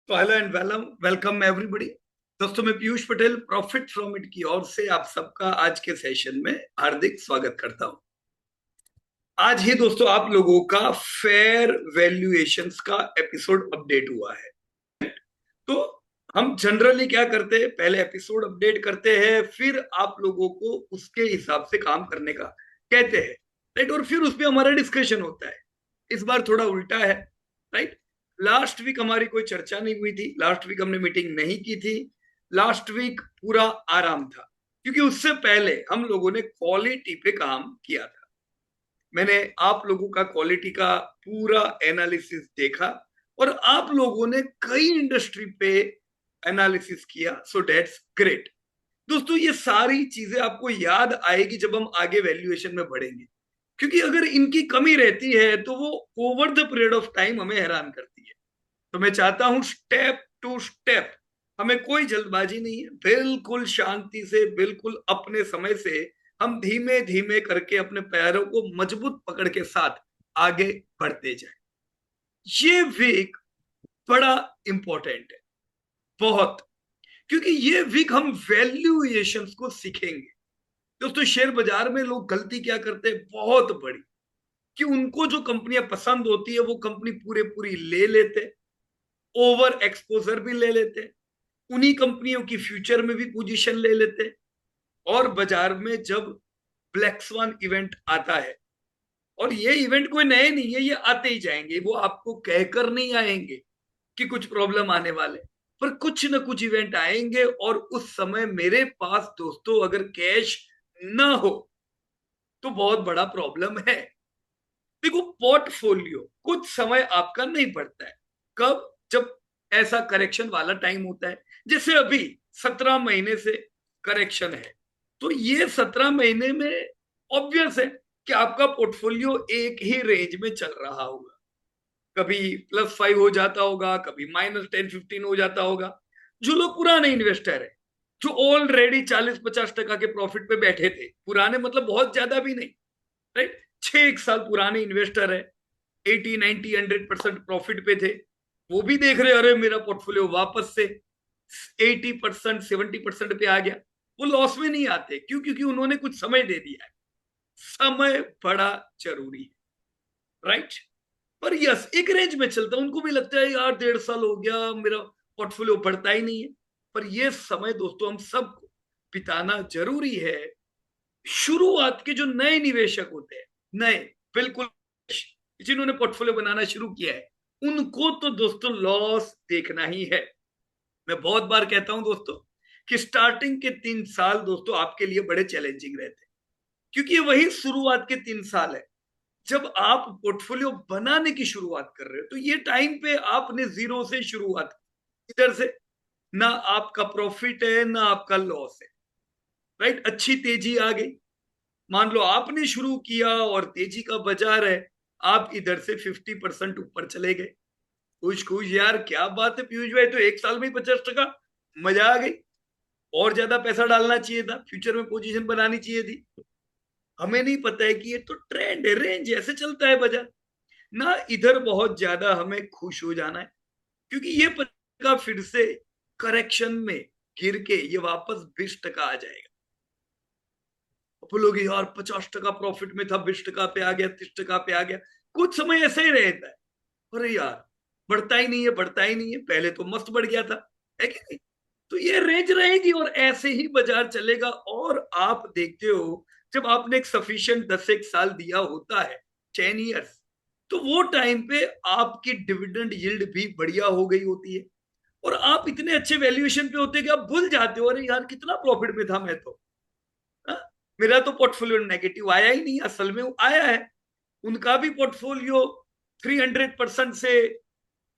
तो hello and welcome everybody. दोस्तों, मैं Piyush Patel profit from it की ओर से आप सबका आज के सेशन में हार्दिक स्वागत करता हूं। आज ही दोस्तों आप लोगों का फेयर वैल्यूएशंस का एपिसोड अपडेट हुआ है। तो हम जनरली क्या करते हैं, पहले एपिसोड अपडेट करते हैं, फिर आप लोगों को उसके हिसाब से काम करने का कहते हैं, राइट। और फिर उसमें हमारा डिस्कशन होता है। इस बार थोड़ा उल्टा है, राइट। लास्ट वीक हमारी कोई चर्चा नहीं हुई थी, लास्ट वीक हमने मीटिंग नहीं की थी। लास्ट वीक पूरा आराम था, क्योंकि उससे पहले हम लोगों ने क्वालिटी पे काम किया था। मैंने आप लोगों का क्वालिटी का पूरा एनालिसिस देखा, और आप लोगों ने कई इंडस्ट्री पे एनालिसिस किया, सो दैट्स ग्रेट। दोस्तों, ये सारी चीजें आपको याद आएगी जब हम आगे वैल्यूएशन में बढ़ेंगे, क्योंकि अगर इनकी कमी रहती है तो वो over the period of time हमें हैरान करती है। तो मैं चाहता हूं स्टेप टू स्टेप, हमें कोई जल्दबाजी नहीं है, बिल्कुल शांति से, बिल्कुल अपने समय से हम धीमे धीमे करके अपने पैरों को मजबूत पकड़ के साथ आगे बढ़ते जाए। ये वीक बड़ा इंपॉर्टेंट है, बहुत, क्योंकि ये वीक हम वैल्यूएशंस को सीखेंगे। दोस्तों, शेयर बाजार में लोग गलती क्या करते हैं बहुत बड़ी, कि उनको जो कंपनियां पसंद होती है वो कंपनी पूरे पूरी ले लेते, ओवर एक्सपोजर भी ले लेते, उन्हीं कंपनियों की फ्यूचर में भी पोजीशन ले लेते। और बाजार में जब ब्लैक स्वान इवेंट आता है, और ये इवेंट कोई नए नहीं है, ये आते ही जाएंगे, वो आपको कहकर नहीं आएंगे कि कुछ प्रॉब्लम आने वाले, पर कुछ ना कुछ इवेंट आएंगे। और उस समय मेरे पास दोस्तों अगर कैश ना हो तो बहुत बड़ा प्रॉब्लम है। देखो, पोर्टफोलियो कुछ समय आपका नहीं पड़ता है। कब? जब ऐसा करेक्शन वाला टाइम होता है, जैसे अभी 17 महीने से करेक्शन है, तो ये 17 महीने में ऑब्वियस है कि आपका पोर्टफोलियो एक ही रेंज में चल रहा होगा। कभी +5 हो जाता होगा, कभी -10-15 हो जाता होगा। जो लोग पुराने इन्वेस्टर है, जो ऑलरेडी 40-50% के प्रॉफिट पे बैठे थे, पुराने मतलब बहुत ज्यादा भी नहीं, राइट, 6 1 साल पुराने इन्वेस्टर है, 80 90 100% प्रॉफिट पे थे, वो भी देख रहे, अरे मेरा पोर्टफोलियो वापस से 80% 70% पे आ गया। वो लॉस में नहीं आते, क्यों? क्योंकि उन्होंने कुछ समय दे दिया है। समय बड़ा जरूरी है, राइट। पर यस, एक रेंज में चलता है, उनको भी लगता है यार 1.5 साल हो गया, मेरा पोर्टफोलियो बढ़ता ही नहीं है। पर यह समय दोस्तों हम सबको बिताना जरूरी है। शुरुआत के जो नए निवेशक होते हैं, नए, बिल्कुल, जिन्होंने पोर्टफोलियो बनाना शुरू किया है, उनको तो दोस्तों लॉस देखना ही है। मैं बहुत बार कहता हूं दोस्तों कि स्टार्टिंग के 3 साल दोस्तों आपके लिए बड़े चैलेंजिंग रहते हैं, क्योंकि ये वही शुरुआत के 3 साल है जब आप पोर्टफोलियो बनाने की शुरुआत कर रहे हो। तो ये टाइम पे आपने जीरो से शुरुआत की, इधर से ना आपका प्रॉफिट है ना आपका लॉस है, राइट। अच्छी तेजी आ गई, मान लो आपने शुरू किया और तेजी का बाजार है, आप इधर से 50% ऊपर चले गए, खुश खुश, यार क्या बात है पीयूष भाई, तो 1 साल में ही 50%, मजा आ गई। और ज्यादा पैसा डालना चाहिए था, फ्यूचर में पोजीशन बनानी चाहिए थी। हमें नहीं पता है कि ये तो ट्रेंड है, रेंज ऐसे चलता है बाजार। ना इधर बहुत ज्यादा हमें खुश हो जाना है, क्योंकि ये पता फिर से करेक्शन में गिर के ये वापस 20% आ जाएगा। बोलोगे यार 50% प्रॉफिट में था, 20% पे आ गया, 30% पे आ गया। कुछ समय ऐसा ही रहता है, अरे यार बढ़ता ही नहीं है, बढ़ता ही नहीं है, पहले तो मस्त बढ़ गया था, है कि नहीं? तो ये रेंज रहेगी और ऐसे ही बाजार चलेगा। और आप देखते हो, जब आपने एक सफिशियंट 10 1 साल दिया होता है, 10 years, तो वो टाइम पे आपकी डिविडेंड यील्ड भी बढ़िया हो गई होती है, और आप इतने अच्छे वैल्यूएशन पे होते हैं कि आप भूल जाते हो, अरे यार कितना प्रॉफिट में था मैं तो, हा? मेरा तो पोर्टफोलियो नेगेटिव आया ही नहीं, असल में वो आया है। उनका भी पोर्टफोलियो 300% से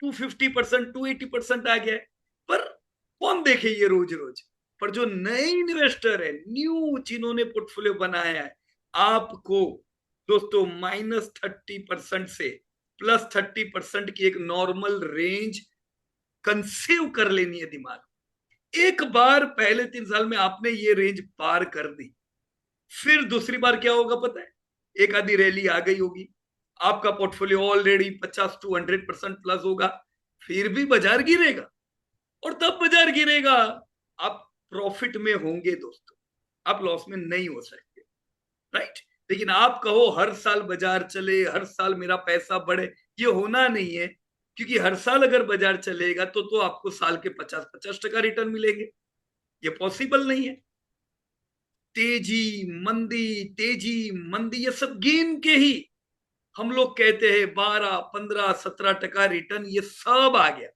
250% 280% आ गया है। पर कौन देखे ये रोज रोज? पर जो नए इन्वेस्टर है, न्यू, जिन्होंने पोर्टफोलियो बनाया है, आपको दोस्तों -30% से +30% की एक नॉर्मल रेंज कंसीव कर लेनी है दिमाग। एक बार पहले 3 साल में आपने ये रेंज पार कर दी, फिर दूसरी बार क्या होगा पता है? एक आधी रैली आ गई होगी, आपका पोर्टफोलियो ऑलरेडी 50 to 100% प्लस होगा, फिर भी बाजार गिरेगा, और तब बाजार गिरेगा आप प्रॉफिट में होंगे दोस्तों, आप लॉस में नहीं हो सकते, राइट। लेकिन आप कहो हर साल बाजार चले, हर साल मेरा पैसा बढ़े, ये होना नहीं है। क्योंकि हर साल अगर बाजार चलेगा तो आपको साल के 50-50% रिटर्न मिलेंगे, ये पॉसिबल नहीं है। तेजी मंदी, तेजी मंदी, ये सब गिन के ही हम लोग कहते हैं 12, 15, 17% रिटर्न, ये सब आ गया,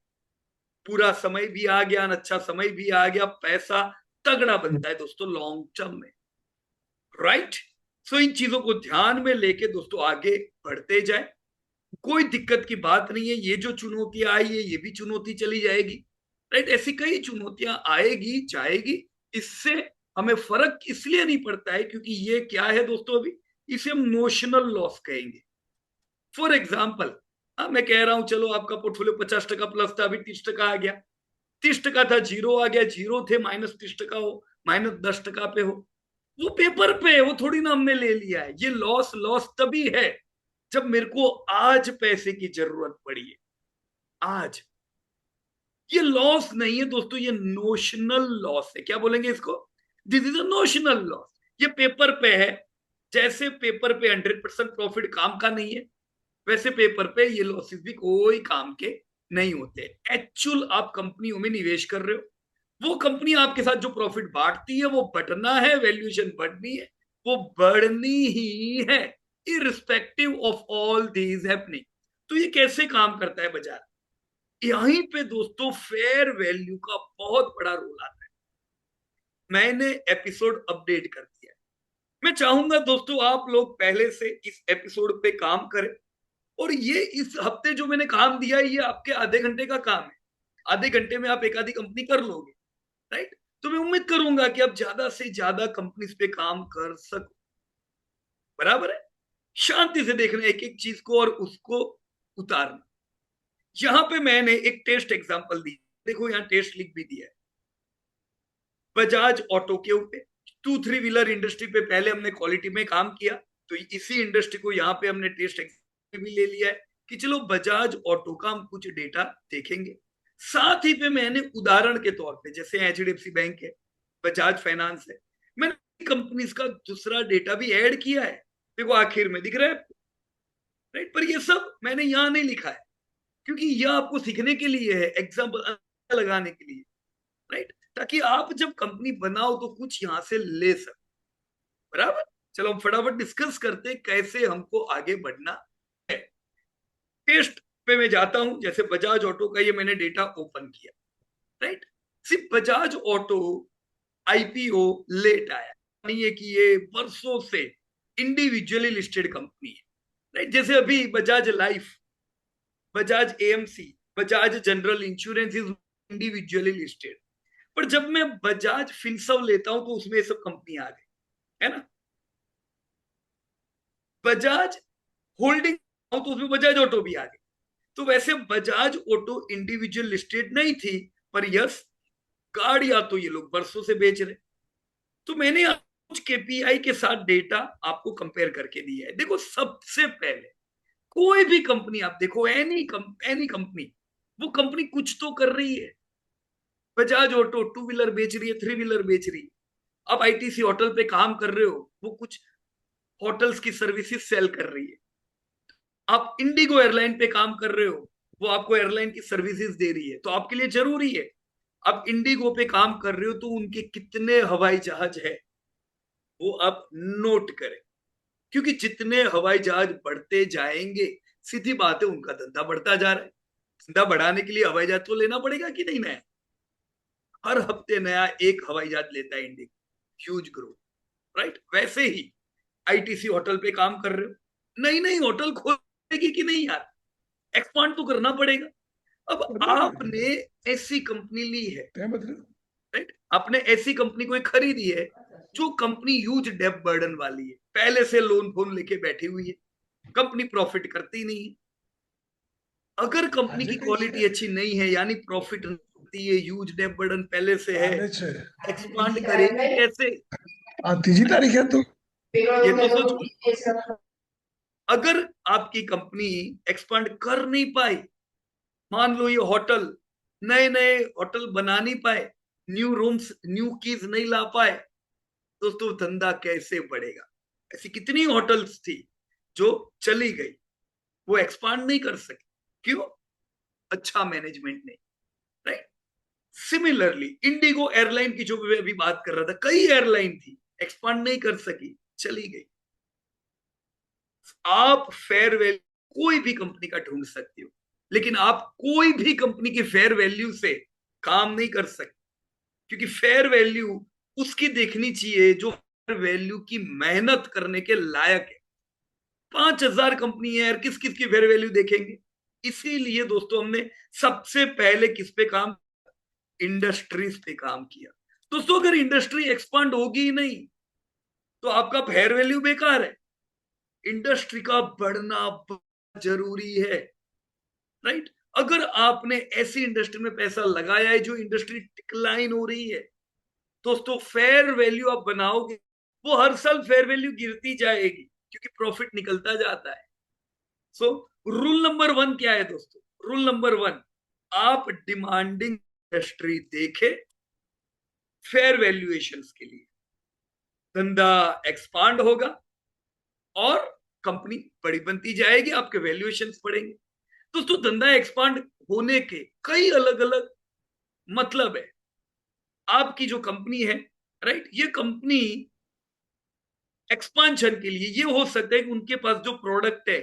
पूरा समय भी आ गया, अच्छा समय भी आ गया, पैसा तगड़ा बनता है दोस्तों लॉन्ग टर्म में, राइट। सो इन चीजों को ध्यान में लेके दोस्तों आगे बढ़ते जाए, कोई दिक्कत की बात नहीं है। ये जो चुनौतियां आई है ये भी चुनौती चली जाएगी, राइट। ऐसी कई चुनौतियां आएगी जाएगी, इससे हमें फर्क इसलिए नहीं पड़ता है क्योंकि ये क्या है दोस्तों, अभी इसे हम नोशनल लॉस कहेंगे। फॉर एग्जाम्पल, मैं कह रहा हूं चलो आपका पोर्टफोलियो 50% प्लस था, अभी 30% आ गया, 30% था, जीरो आ गया, जीरो थे -30% हो, -10% पे हो, वो पेपर पे है, वो थोड़ी ना हमने ले लिया है। ये लॉस लॉस तभी है जब मेरे को आज पैसे की जरूरत पड़ी है, आज। ये लॉस नहीं है दोस्तों, ये नोशनल लॉस है। क्या बोलेंगे इसको? This is a notional loss. ये पेपर पे है, जैसे पेपर पे 100% प्रॉफिट काम का नहीं है, वैसे पेपर पे ये लॉसेस भी कोई काम के नहीं होते। एक्चुअल आप कंपनियों में निवेश कर रहे हो, वो कंपनी आपके साथ जो प्रॉफिट बांटती है वो बढ़ना है, वैल्यूएशन बढ़नी है, वो बढ़नी ही है, irrespective of all these happening. तो ये कैसे काम करता है बाजार? यहीं पे दोस्तों फेयर वैल्यू का बहुत बड़ा रोल आता है। मैंने एपिसोड अपडेट कर दिया है, मैं चाहूंगा दोस्तों आप लोग पहले से इस एपिसोड पे काम करें, और ये इस हफ्ते जो मैंने काम दिया है ये आपके आधे घंटे का काम है, आधे घंटे में आप एक आधी कंपनी कर लोगे, राइट। तो मैं उम्मीद करूंगा कि आप ज्यादा से ज्यादा कंपनीज पे काम कर सको, बराबर है। शांति से देखना एक एक चीज को और उसको उतारना। यहां पे मैंने एक टेस्ट एग्जांपल दी, देखो यहां टेस्ट लिख भी दिया है, बजाज ऑटो के ऊपर। 2-3 व्हीलर इंडस्ट्री पे पहले हमने क्वालिटी में काम किया, तो इसी इंडस्ट्री को यहाँ पे हमने टेस्ट एग्जांपल भी ले लिया है कि चलो बजाज ऑटो का हम कुछ डेटा देखेंगे। साथ ही पे मैंने उदाहरण के तौर पे, जैसे एचडीएफसी बैंक है, बजाज फाइनेंस है, मैंने कंपनीज का दूसरा डेटा भी ऐड किया है, देखो आखिर में दिख रहा है, राइट। पर ये सब मैंने यहाँ नहीं लिखा है क्योंकि यह आपको सीखने के लिए है, एग्जाम्पल लगाने के लिए, राइट, ताकि आप जब कंपनी बनाओ तो कुछ यहां से ले सको, बराबर। चलो हम फटाफट डिस्कस करते हैं कैसे हमको आगे बढ़ना है। टेस्ट पे मैं जाता हूं, जैसे बजाज ऑटो का ये मैंने डेटा ओपन किया, राइट। सिर्फ बजाज ऑटो आईपीओ लेट आया, नहीं है कि ये वर्षों से इंडिविजुअली लिस्टेड कंपनी है, राइट। जैसे अभी Bajaj life, Bajaj AMC, Bajaj general insurance is individually listed, पर जब मैं बजाज फिनसर्व लेता हूं तो उसमें सब कंपनी आ गई, है ना। बजाज होल्डिंग तो उसमें बजाज ऑटो भी आ गई। तो वैसे बजाज ऑटो इंडिविजुअल लिस्टेड नहीं थी, पर यस गाड़ियां तो ये लोग वर्षों से बेच रहे। तो मैंने कुछ केपीआई के साथ डेटा आपको कंपेयर करके दिया है। देखो सबसे पहले कोई भी कंपनी आप देखो, एनी कंपनी, वो कंपनी कुछ तो कर रही है। बजाज ऑटो 2 व्हीलर बेच रही है, 3 व्हीलर बेच रही है। आप आईटीसी होटल पे काम कर रहे हो, वो कुछ होटल्स की सर्विसेज सेल कर रही है। आप इंडिगो एयरलाइन पे काम कर रहे हो, वो आपको एयरलाइन की सर्विसेज दे रही है, तो आपके लिए जरूरी है आप इंडिगो पे काम कर रहे हो तो उनके कितने हवाई जहाज है वो आप नोट करें, क्योंकि जितने हवाई जहाज बढ़ते जाएंगे सीधी बात है उनका धंधा बढ़ता जा रहा है। धंधा बढ़ाने के लिए हवाई जहाज तो लेना पड़ेगा कि नहीं, नया हर हफ्ते नया एक हवाई जहाज लेता है इंडिगो, ह्यूज ग्रोथ, राइट। वैसे ही आईटीसी होटल पे काम कर रहे हो, नई नई होटल खोलेगी कि नहीं यार, एक्सपांड तो करना पड़ेगा। अब आपने ऐसी कंपनी ली है, राइट, आपने ऐसी कंपनी कोई खरीदी है जो कंपनी ह्यूज डेब्ट बर्डन वाली है, पहले से लोन फोन लेके बैठी हुई है, कंपनी प्रॉफिट करती नहीं है। अगर कंपनी की क्वालिटी अच्छी नहीं है, यानी प्रॉफिट होती है, ह्यूज डेब्ट बर्डन पहले से है, एक्सपांड करेगी कैसे? तीसरी तारीख है तो ये तो सोचो। अगर आपकी कंपनी एक्सपांड कर नहीं पाई मान लो ये होटल नए नए होटल बना नहीं पाए, न्यू रूम्स न्यू कीज नहीं ला पाए, दोस्तों धंधा कैसे बढ़ेगा? ऐसी कितनी होटल्स थी जो चली गई, वो एक्सपांड नहीं कर सके। क्यों? अच्छा मैनेजमेंट नहीं। राइट। सिमिलरली इंडिगो एयरलाइन की जो मैं अभी बात कर रहा था, कई एयरलाइन थी, एक्सपांड नहीं कर सकी, चली गई। आप फेयर वैल्यू कोई भी कंपनी का ढूंढ सकते हो, लेकिन आप कोई भी कंपनी की फेयर वैल्यू से काम नहीं कर सकते, क्योंकि फेयर वैल्यू उसकी देखनी चाहिए जो फेयर वैल्यू की मेहनत करने के लायक है। 5,000 कंपनी है यार, किस किस की फेयर वैल्यू देखेंगे? इसीलिए दोस्तों हमने सबसे पहले किस पे काम? इंडस्ट्रीज पे काम किया। दोस्तों अगर इंडस्ट्री एक्सपांड होगी ही नहीं तो आपका फेयर वैल्यू बेकार है। इंडस्ट्री का बढ़ना बहुत जरूरी है। राइट। अगर आपने ऐसी इंडस्ट्री में पैसा लगाया है जो इंडस्ट्री डिक्लाइन हो रही है, दोस्तों फेयर वैल्यू आप बनाओगे, वो हर साल फेयर वैल्यू गिरती जाएगी क्योंकि प्रॉफिट निकलता जाता है। सो रूल नंबर 1 क्या है दोस्तों? रूल नंबर 1, आप डिमांडिंग इंडस्ट्री देखे फेयर वैल्यूएशंस के लिए, धंधा एक्सपांड होगा और कंपनी बड़ी बनती जाएगी, आपके वैल्यूएशंस बढ़ेंगे। दोस्तों धंधा एक्सपांड होने के कई अलग अलग मतलब है। आपकी जो कंपनी है, राइट, ये कंपनी एक्सपांशन के लिए ये हो सकता है कि उनके पास जो प्रोडक्ट है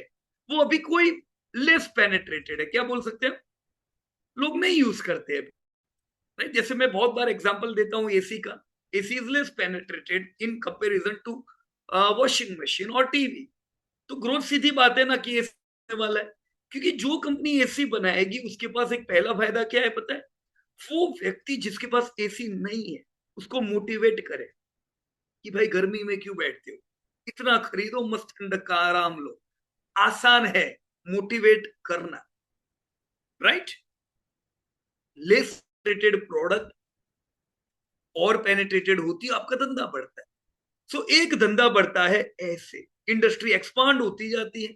वो अभी कोई लेस पेनेट्रेटेड है, क्या बोल सकते हैं, लोग नहीं यूज करते हैं। राइट। जैसे मैं बहुत बार एग्जांपल देता हूं एसी का, AC is less penetrated in comparison to washing machine और टीवी। तो ग्रोथ सीधी बात है ना कि एसी वाला है, क्योंकि जो कंपनी एसी बनाएगी उसके पास एक पहला फायदा क्या है पता है? वो व्यक्ति जिसके पास एसी नहीं है उसको मोटिवेट करे कि भाई गर्मी में क्यों बैठते हो, इतना खरीदो, मस्त ठंडक का आराम लो। आसान है मोटिवेट करना। राइट। लेस रेटेड प्रोडक्ट और पेनिट्रेटेड होती है, आपका धंधा बढ़ता है। सो एक धंधा बढ़ता है ऐसे, इंडस्ट्री एक्सपांड होती जाती है,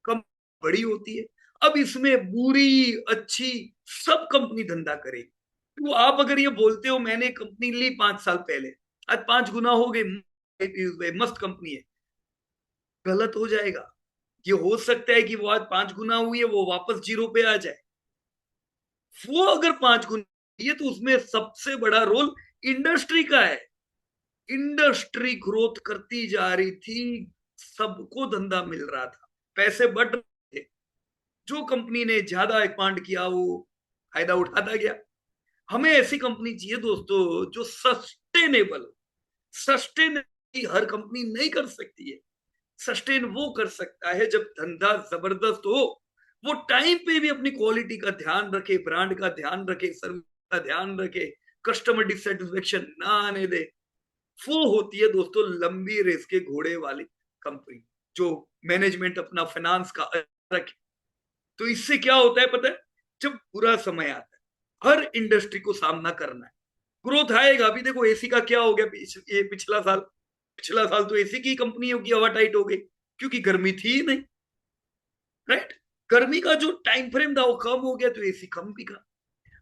कम बड़ी होती है। अब इसमें बुरी अच्छी सब कंपनी धंधा करेगी। तो आप अगर ये बोलते हो मैंने कंपनी ली 5 साल पहले, आज 5 गुना हो गई, मस्त कंपनी है, गलत हो जाएगा। ये हो सकता है कि वो आज 5 गुना हुई है, वो वापस जीरो पे आ जाए। वो अगर 5 गुना, ये तो उसमें सबसे बड़ा रोल इंडस्ट्री का है। इंडस्ट्री ग्रोथ करती जा रही थी, सबको धंधा मिल रहा था, पैसे बढ़ रहे थे, जो कंपनी ने ज्यादा एक्सपांड किया वो फायदा उठाता गया। हमें ऐसी कंपनी चाहिए दोस्तों जो सस्टेनेबल। सस्टेन हर कंपनी नहीं कर सकती है। सस्टेन वो कर सकता है जब धंधा जबरदस्त हो, वो टाइम पे भी अपनी क्वालिटी का ध्यान रखे, ब्रांड का ध्यान रखे, सर्विस का ध्यान रखे, कस्टमर डिससेटिस्फेक्शन ना आने दे। वो होती है दोस्तों लंबी रेस के घोड़े वाली कंपनी, जो मैनेजमेंट अपना फाइनेंस का रखे। तो इससे क्या होता है पता है? जब बुरा समय आता है हर इंडस्ट्री को सामना करना है, ग्रोथ आएगा। अभी देखो एसी का क्या हो गया, ये पिछला साल तो एसी की कंपनियों की हवा टाइट हो गई क्योंकि गर्मी थी ही नहीं। राइट। गर्मी का जो टाइम फ्रेम था वो कम हो गया तो एसी कम बिका।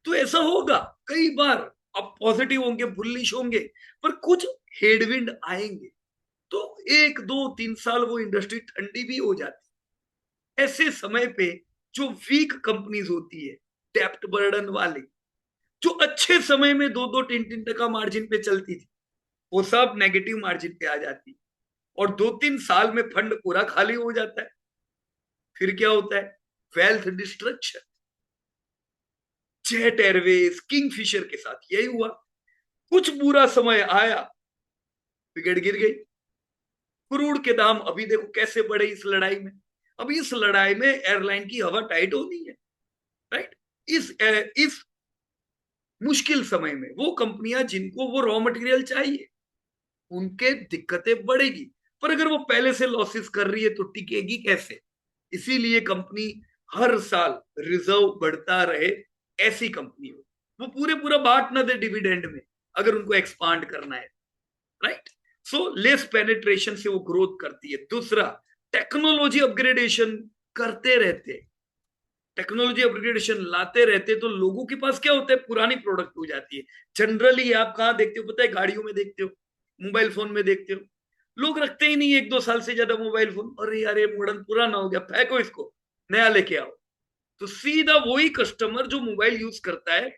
तो ऐसा होगा कई बार। अब पॉजिटिव होंगे, बुलिश होंगे, पर कुछ हेडविंड आएंगे, तो 1 2 3 साल वो इंडस्ट्री ठंडी भी हो जाती। ऐसे समय पे जो वीक कंपनीज होती है, डेप्ट बर्डन वाली, जो अच्छे समय में 2 2 3 3 टका मार्जिन पे चलती थी, वो सब नेगेटिव मार्जिन पे आ जाती, और 2 3 साल में फंड पूरा खाली हो जाता है। फिर क्या होता है? Wealth destruction. Jet Airways, Kingfisher के साथ यही हुआ। कुछ बुरा समय आया, विकेट गिर गई, क्रूड के दाम अभी देखो कैसे बढ़े इस लड़ाई में। अब इस लड़ाई में एयरलाइन की हवा टाइट होनी है। राइट। इस मुश्किल समय में वो कंपनियां जिनको वो रॉ मटेरियल चाहिए, उनके दिक्कतें बढ़ेगी। पर अगर वो पहले से लॉसेस कर रही है तो टिकेगी कैसे? इसीलिए कंपनी हर साल रिजर्व बढ़ता रहे, ऐसी कंपनी हो। वो पूरे पूरा बांट ना दे डिविडेंड में अगर उनको एक्सपांड करना है। राइट। सो लेस पेनिट्रेशन से वो ग्रोथ करती है। दूसरा, टेक्नोलॉजी अपग्रेडेशन करते रहते हैं। टेक्नोलॉजी अपग्रेडेशन लाते रहते तो लोगों के पास क्या होता है, पुरानी प्रोडक्ट हो जाती है। जनरली आप कहाँ देखते हो पता है, गाड़ियों में देखते हो, मोबाइल फोन में देखते हो, लोग रखते ही नहीं 1-2 साल से ज्यादा मोबाइल फोन। अरे यार ये मॉडल पुराना हो गया, फेंको इसको, नया लेके आओ। तो सीधा वही कस्टमर जो मोबाइल यूज करता है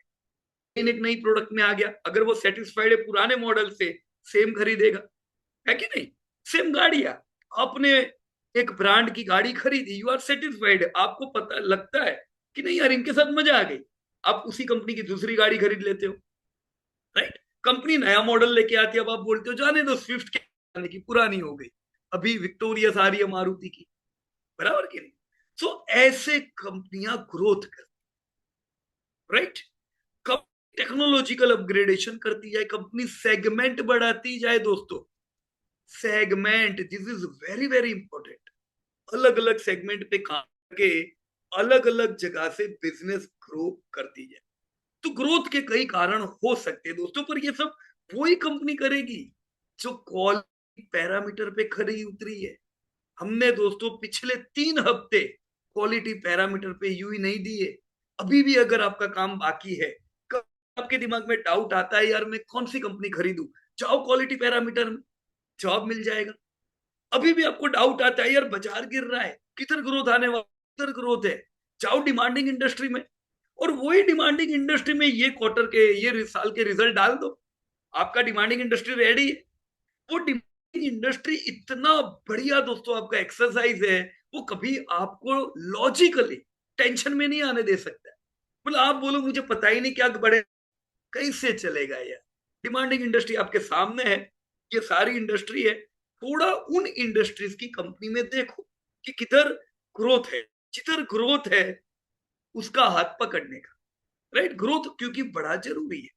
एक नई प्रोडक्ट में आ गया, अगर वो सेटिस्फाइड है पुराने मॉडल से, सेम खरीदेगा, है कि नहीं। सेम गाड़ियां, आपने एक ब्रांड की गाड़ी खरीदी, यू आर सेटिस्फाइड, आपको पता लगता है कि नहीं यार इनके साथ मजा आ गई, आप उसी कंपनी की दूसरी गाड़ी खरीद लेते हो, राइट। कंपनी नया मॉडल लेके आती है, अब आप बोलते हो जाने दो स्विफ्ट के आने की, पुरानी हो गई, अभी विक्टोरिया आ रही है मारुति की, बराबर की नहीं। सो ऐसे कंपनियां ग्रोथ कर, राइट। टेक्नोलॉजिकल अपग्रेडेशन करती जाए कंपनी, सेगमेंट बढ़ाती जाए दोस्तों, segment, this is very very important. अलग अलग सेगमेंट पे काम करके अलग अलग जगह से बिजनेस ग्रो करती जाए। तो ग्रोथ के कई कारण हो सकते हैं दोस्तों, पर ये सब वही कंपनी करेगी जो क्वालिटी पैरामीटर पे खरी उतरी है। हमने दोस्तों पिछले 3 हफ्ते क्वालिटी पैरामीटर पे यूं ही नहीं दिए। अभी भी अगर आपका काम बाकी है, आपके दिमाग में डाउट आता है यार मैं कौन सी कंपनी खरीदूं, जाओ क्वालिटी पैरामीटर में, जवाब मिल जाएगा। अभी भी आपको डाउट आता है यार बाजार गिर रहा है, किधर ग्रोथ आने वाला, किधर ग्रोथ है, जाओ डिमांडिंग इंडस्ट्री में, और वही डिमांडिंग इंडस्ट्री में ये क्वार्टर के ये साल के रिजल्ट डाल दो, आपका डिमांडिंग इंडस्ट्री रेडी है। वो डिमांडिंग इंडस्ट्री इतना बढ़िया दोस्तों आपका एक्सरसाइज है, वो कभी आपको लॉजिकली टेंशन में नहीं आने दे सकता है। मतलब आप बोलो मुझे पता ही नहीं क्या बढ़े, कैसे चलेगा यार। डिमांडिंग इंडस्ट्री आपके सामने है, ये सारी इंडस्ट्री है, थोड़ा उन इंडस्ट्रीज की कंपनी में देखो कि किधर ग्रोथ है, जिधर ग्रोथ है उसका हाथ पकड़ने का, राइट। ग्रोथ क्योंकि बड़ा जरूरी है,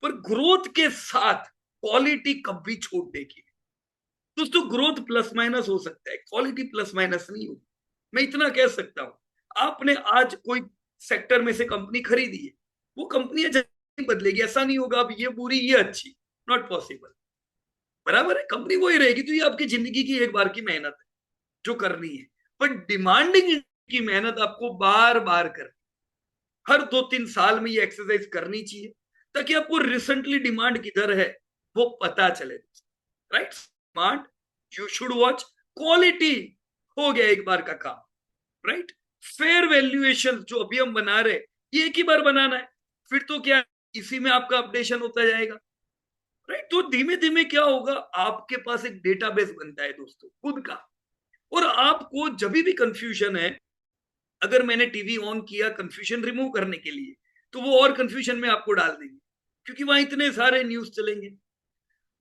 पर ग्रोथ के साथ क्वालिटी कभी छोड़ने की दोस्तों। ग्रोथ प्लस माइनस हो सकता है, क्वालिटी प्लस माइनस नहीं होगी। मैं इतना कह सकता हूं, आपने आज कोई सेक्टर में से कंपनी खरीदी है, वो कंपनी नहीं बदलेगी, ऐसा नहीं होगा अब ये बुरी ये अच्छी, नॉट पॉसिबल, बराबर है। कंपनी वही रहेगी, तो ये आपकी जिंदगी की एक बार की मेहनत है जो करनी है, पर डिमांडिंग की मेहनत आपको बार बार कर, हर 2-3 साल में ये एक्सरसाइज करनी चाहिए, ताकि आपको रिसेंटली डिमांड किधर है वो पता चले, right. Demand, you should watch quality, हो गया एक बार का काम, राइट। फेयर वैल्यूएशन जो अभी हम बना रहे, ये एक ही बार बनाना है, फिर तो क्या इसी में आपका अपडेशन होता जाएगा, राइट। तो धीमे धीमे क्या होगा, आपके पास एक डेटाबेस बनता है दोस्तों खुद का, और आपको जब भी कंफ्यूजन है, अगर मैंने टीवी ऑन किया कंफ्यूजन रिमूव करने के लिए, तो वो और कंफ्यूजन में आपको डाल देंगे, क्योंकि वहां इतने सारे न्यूज चलेंगे।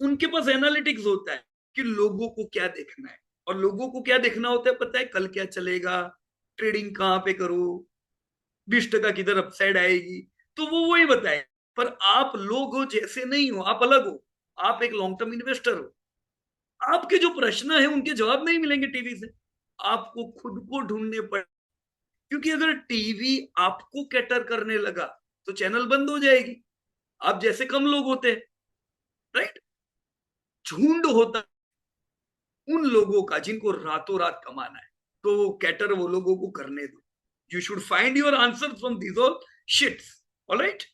उनके पास एनालिटिक्स होता है कि लोगों को क्या देखना है, और लोगों को क्या देखना होता है पता है, कल क्या चलेगा, ट्रेडिंग कहां पे करो, 20 टका किधर अपसाइड आएगी, तो वो वही बताए। पर आप लोग हो जैसे नहीं हो, आप अलग हो, आप एक लॉन्ग टर्म इन्वेस्टर हो, आपके जो प्रश्न है उनके जवाब नहीं मिलेंगे टीवी से, आपको खुद को ढूंढने पड़े। क्योंकि अगर टीवी आपको कैटर करने लगा तो चैनल बंद हो जाएगी, आप जैसे कम लोग होते हैं, राइट। झुंड होता उन लोगों का जिनको रातों रात कमाना है, तो कैटर वो लोगों को करने दो। You should find your answer from this all sheets, alright.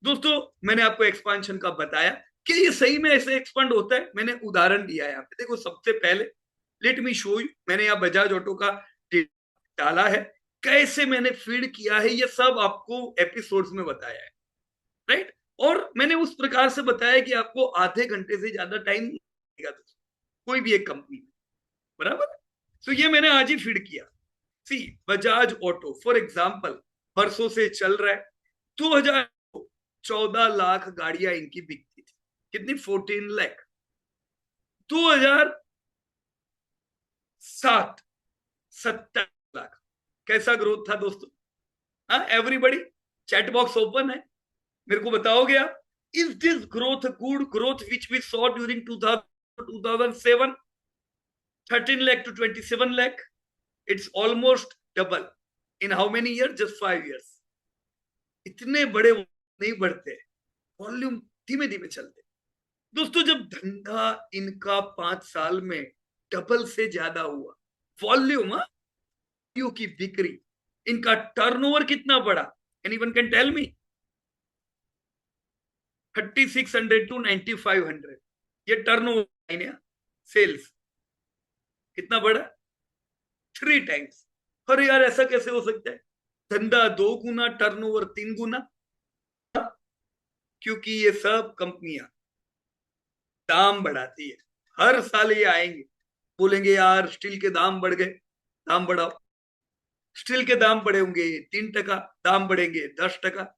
दोस्तों मैंने आपको एक्सपांशन का बताया कि ये सही में ऐसे एक्सपांड होता है, मैंने उदाहरण दिया है यहाँ पे, देखो सबसे पहले लेट मी शो यू, मैंने यहाँ बजाज ऑटो का डाला है, कैसे मैंने फीड किया है ये सब आपको एपिसोड्स में बताया है, राइट। और मैंने उस प्रकार से बताया कि आपको आधे घंटे से ज्यादा टाइम लगेगा कोई भी एक कंपनी में, बराबर। तो ये मैंने आज ही फीड किया। सी बजाज ऑटो फॉर एग्जाम्पल बरसों से चल रहा है, 2014 लाख गाड़ियां इनकी बिकती थी, कितनी, 14 लाख। 2007 70 लाख, कैसा ग्रोथ था दोस्तों। हाँ एवरीबडी, चैट बॉक्स ओपन है, मेरे को बताओगे आप, is this growth good growth which we saw during 2007, 13 lakh to 27 lakh, it's almost double in how many years, just 5 years। इतने बड़े नहीं बढ़ते, वॉल्यूम धीमे धीमे चलते दोस्तों। जब धंधा इनका 5 साल में डबल से ज्यादा हुआ, वॉल्यूम की बिक्री, इनका टर्नओवर कितना बड़ा? Anyone can tell me? 3600 to 9500, ये टर्नओवर है। सेल्स कितना बड़ा? 3 टाइम्स। अरे यार ऐसा कैसे हो सकता है? धंधा 2 गुना, टर्नओवर 3 गुना। क्योंकि ये सब कंपनियां दाम बढ़ाती है। हर साल ये आएंगे, बोलेंगे यार स्टील के दाम बढ़ गए, दाम बढ़ाओ। स्टील के दाम बढ़े होंगे 3%, दाम बढ़ेंगे 10%।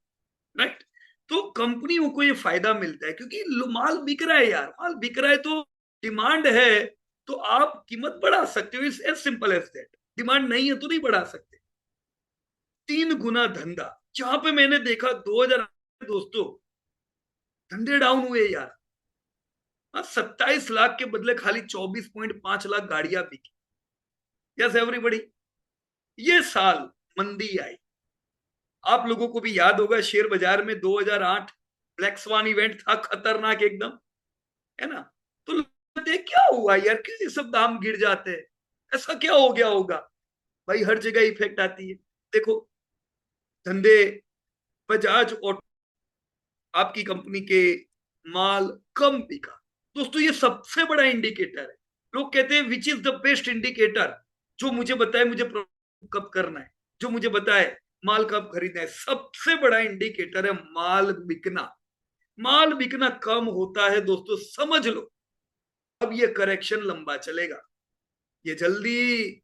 राइट? तो कंपनियों को ये फायदा मिलता है क्योंकि माल बिक रहा है यार, माल बिक रहा है तो डिमांड है, तो आप कीमत बढ़ा सकते हो। It's as simple as that. Demand नहीं है तो नहीं बढ़ा सकते। 3 गुना धंधा। जहां पे मैंने देखा 2000 दोस्तों, धंधे डाउन हुए यार। 27 लाख के बदले खाली 24.5 लाख गाड़ियां बिकी। Yes everybody. ये साल मंदी आई। आप लोगों को भी याद होगा शेयर बाजार में 2008 ब्लैक स्वान इवेंट था, खतरनाक एकदम, है ना? तो देख क्या हुआ यार, क्यों ये सब दाम गिर जाते हैं? ऐसा क्या हो गया होगा? भाई हर जगह इफेक्ट आती है। देखो धंधे, बजाज ऑटो आपकी कंपनी के माल कम बिका। दोस्तों ये सबसे बड़ा इंडिकेटर है। लोग कहते हैं which is the best indicator? जो मुझे बताए मुझे कब करना है, जो मुझे बताए माल कब खरीदना है। सबसे बड़ा इंडिकेटर है माल बिकना। माल बिकना कम होता है दोस्तों, समझ लो अब ये करेक्शन लंबा चलेगा। ये जल्दी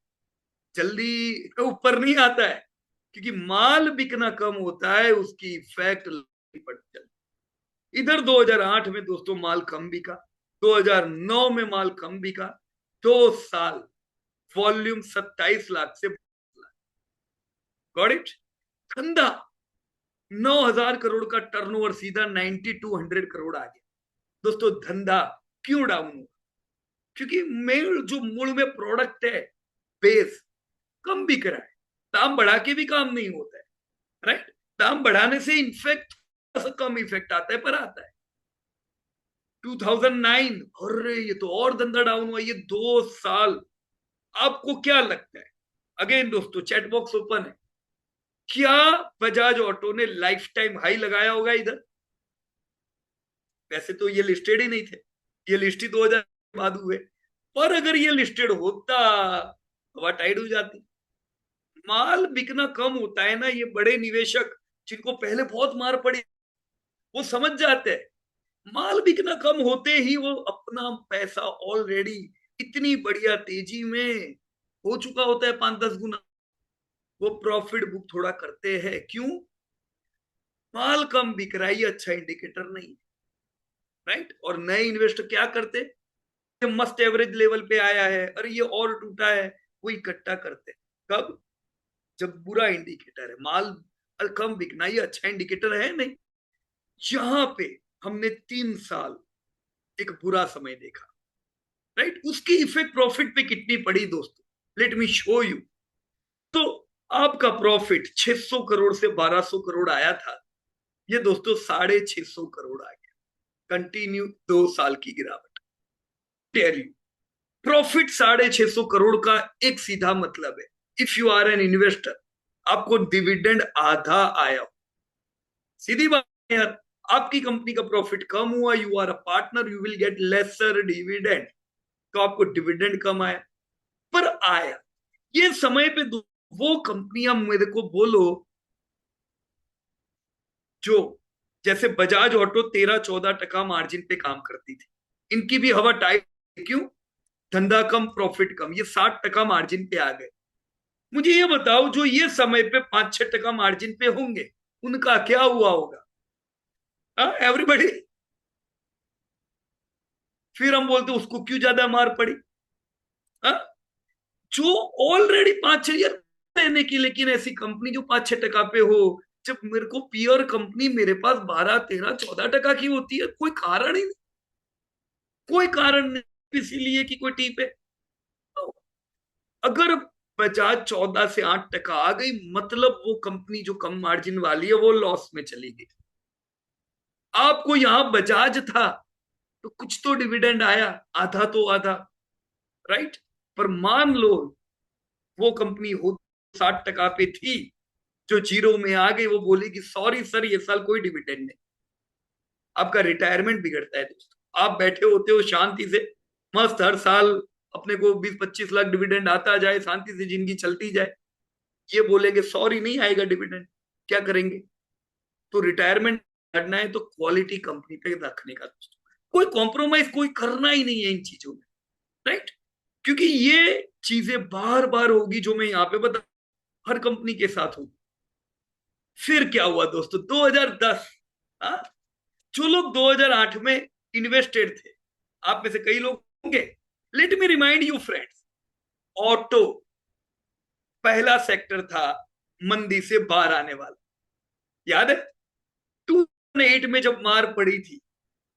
जल्दी ऊपर नहीं आता है, क्योंकि माल बिकना कम होता है, उसकी इफेक्ट पड़ती है। इधर 2008 में दोस्तों माल कम बिका, 2009 में माल कम बिका। 2 साल वॉल्यूम 27 लाख से 22 लाख। Got it? धंधा 9,000 करोड़ का टर्नओवर सीधा 9200 करोड़ आ गया। दोस्तों धंधा क्यों डाउन हुआ? क्योंकि मेन जो मूल में प्रोडक्ट है, बेस कम बिक रहा है। दाम बढ़ा के भी काम नहीं होता है। राइट? दाम बढ़ाने से इनफेक्ट कम इफेक्ट आता है, पर आता है। 2009, अरे ये तो और धंधा डाउन हुआ ये 2 साल। आपको क्या लगता है? अगेन दोस्तों चैट बॉक्स ओपन है। क्या बजाज ऑटो ने लाइफ टाइम हाई लगाया होगा इधर? वैसे तो ये लिस्टेड ही नहीं थे, ये लिस्ट ही 2000 बाद हुए। पर अगर ये लिस्टेड होता, हवा टाइट हो जाती। माल बिकना कम होता है ना, ये बड़े निवेशक जिनको पहले बहुत मार पड़ी, वो समझ जाते हैं। माल बिकना कम होते ही वो अपना पैसा ऑलरेडी इतनी बढ़िया तेजी में हो चुका होता है 5-10 गुना, वो प्रॉफिट बुक थोड़ा करते हैं। क्यों? माल कम बिक रहा है, ये अच्छा इंडिकेटर नहीं। राइट? और नए इन्वेस्टर क्या करते? मस्त एवरेज लेवल पे आया है, अरे ये और टूटा है, वो इकट्ठा करते। कब? जब बुरा इंडिकेटर है। माल कम बिकना ये अच्छा इंडिकेटर है नहीं। जहां पे हमने 3 साल एक बुरा समय देखा, राइट, उसकी इफेक्ट प्रॉफिट पे कितनी पड़ी दोस्तों, लेट मी शो यू। तो आपका प्रॉफिट 600 करोड़ से 1200 करोड़ आया था, ये दोस्तों 650 करोड़ आ गया। कंटिन्यू 2 साल की गिरावट। टेल यू प्रॉफिट 650 करोड़ का एक सीधा मतलब है, if you are an investor, आपको डिविडेंड आधा आया। सीधी बात है यार, आपकी कंपनी का प्रॉफिट कम हुआ, you are a partner, you will get lesser dividend, तो आपको डिविडेंड कम आया, पर आया। ये समय पे वो कंपनियां मेरे को बोलो जो जैसे बजाज ऑटो 13-14% मार्जिन पे काम करती थी, इनकी भी हवा टाइट। क्यों? धंधा कम, प्रॉफिट कम, ये 60% मार्जिन पे आ गए। मुझे ये बताओ जो ये समय पे 5-6% मार्जिन पे होंगे, उनका क्या हुआ होगा? एवरीबडी। फिर हम बोलते उसको क्यों ज्यादा मार पड़ी? हा? जो ऑलरेडी 5-6 रहने की, लेकिन ऐसी कंपनी जो 5-6% पे हो, जब मेरे को पियर कंपनी मेरे पास 12-13-14% की होती है, कोई कारण ही नहीं, कोई कारण नहीं इसीलिए कि कोई टीप है। तो अगर बजाज 14 से 8% आ गई, मतलब वो कंपनी जो कम मार्जिन वाली है वो लॉस में चली गई। आपको यहां बजाज था तो कुछ तो डिविडेंड आया, आधा तो आधा। राइट? पर मान लो वो कंपनी हो 60% पे थी, जो जीरो में आ गई वो बोलेगी सॉरी सर ये साल कोई डिविडेंड नहीं। आपका रिटायरमेंट बिगड़ता है दोस्तों। आप बैठे होते हो शांति से, मस्त हर साल अपने को 20-25 लाख डिविडेंड आता जाए, शांति से जिंदगी चलती जाए, ये बोलेंगे सॉरी नहीं आएगा डिविडेंड, क्या करेंगे? तो रिटायरमेंट करना है तो क्वालिटी कंपनी पे रखने का दोस्तों, कोई कॉम्प्रोमाइज कोई करना ही नहीं है इन चीजों में, राइट? क्योंकि ये चीजें बार बार होगी जो मैं यहाँ पे बता, हर कंपनी के साथ होगी। फिर क्या हुआ दोस्तों? 2010, हाँ, जो लोग 2008 में इन्वेस्टेड थे, आप में से कई लोग होंगे, let me remind you friends, auto पहला सेक्टर था मंदी से बाहर आने वाला। याद है 2008 में जब मार पड़ी थी,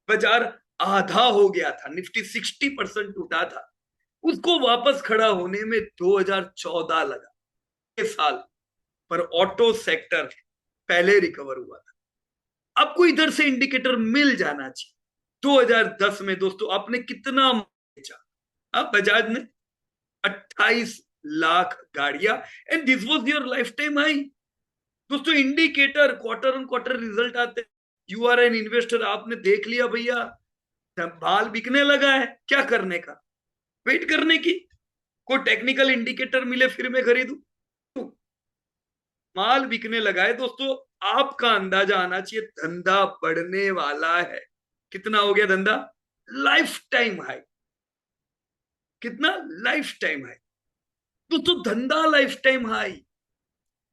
बाजार आधा हो गया था, निफ्टी 60% टूटा था, उसको वापस खड़ा होने में 2014 लगा, ये साल। पर ऑटो सेक्टर पहले रिकवर हुआ था। आपको इधर से इंडिकेटर मिल जाना चाहिए। 2010 में दोस्तों आपने कितना बेचा? अब बजाज ने 28 लाख गाड़ियां, and this was your life time high. दोस्तों indicator quarter on quarter result आते, यू आर एन इन्वेस्टर, आपने देख लिया भैया माल बिकने लगा है, क्या करने का? वेट करने की। कोई टेक्निकल इंडिकेटर मिले फिर मैं खरीदूं? माल बिकने लगा है दोस्तों, आपका अंदाजा आना चाहिए धंधा बढ़ने वाला है। कितना हो गया धंधा? Life time high. कितना? लाइफ टाइम हाई दोस्तों, धंधा लाइफ टाइम हाई।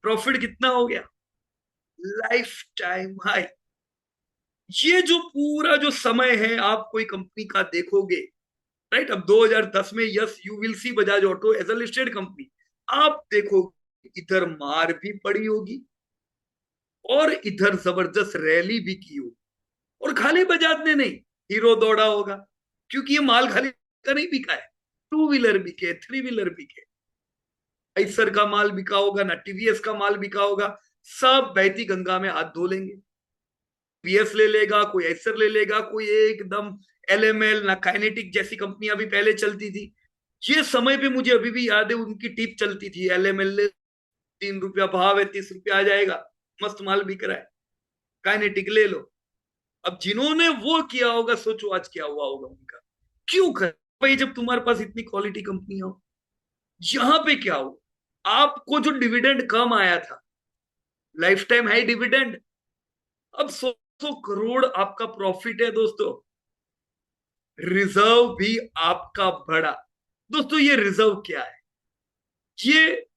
प्रॉफिट कितना हो गया? Life time high. ये जो पूरा जो समय है आप कोई कंपनी का देखोगे, राइट? अब 2010 में yes you will see Bajaj Auto as a listed company, आप देखोगे इधर मार भी पड़ी होगी और इधर जबरदस्त रैली भी की होगी। और खाली बजाज ने नहीं, हीरो दौड़ा होगा, क्योंकि ये माल खाली का नहीं बिका है, टू व्हीलर बिके, थ्री व्हीलर बिके, आइसर का माल बिका होगा ना, टीवीएस का माल बिका होगा। सब बहती गंगा में हाथ धो लेंगे। बीएस ले लेगा, कोई आइसर ले लेगा, कोई एकदम एलएमएल ना काइनेटिक जैसी कंपनियां भी पहले चलती थी। ये समय पे मुझे अभी भी याद है, उनकी टिप चलती थी, एलएमएल 3 रुपया भाव है, 30 रुपया आ जाएगा, मस्त माल बिक रहा है, काइनेटिक ले लो। अब जिन्होंने वो किया होगा, सोचो आज क्या हुआ होगा उनका। क्यों कर भाई, जब तुम्हारे पास इतनी क्वालिटी कंपनी हो। यहां पे क्या हो, आपको जो डिविडेंड कम आया था, लाइफ टाइम हाई डिविडेंड, अब 100 करोड़ आपका प्रॉफिट है दोस्तों, रिजर्व भी आपका बढ़ा। दोस्तों ये रिजर्व क्या है? ये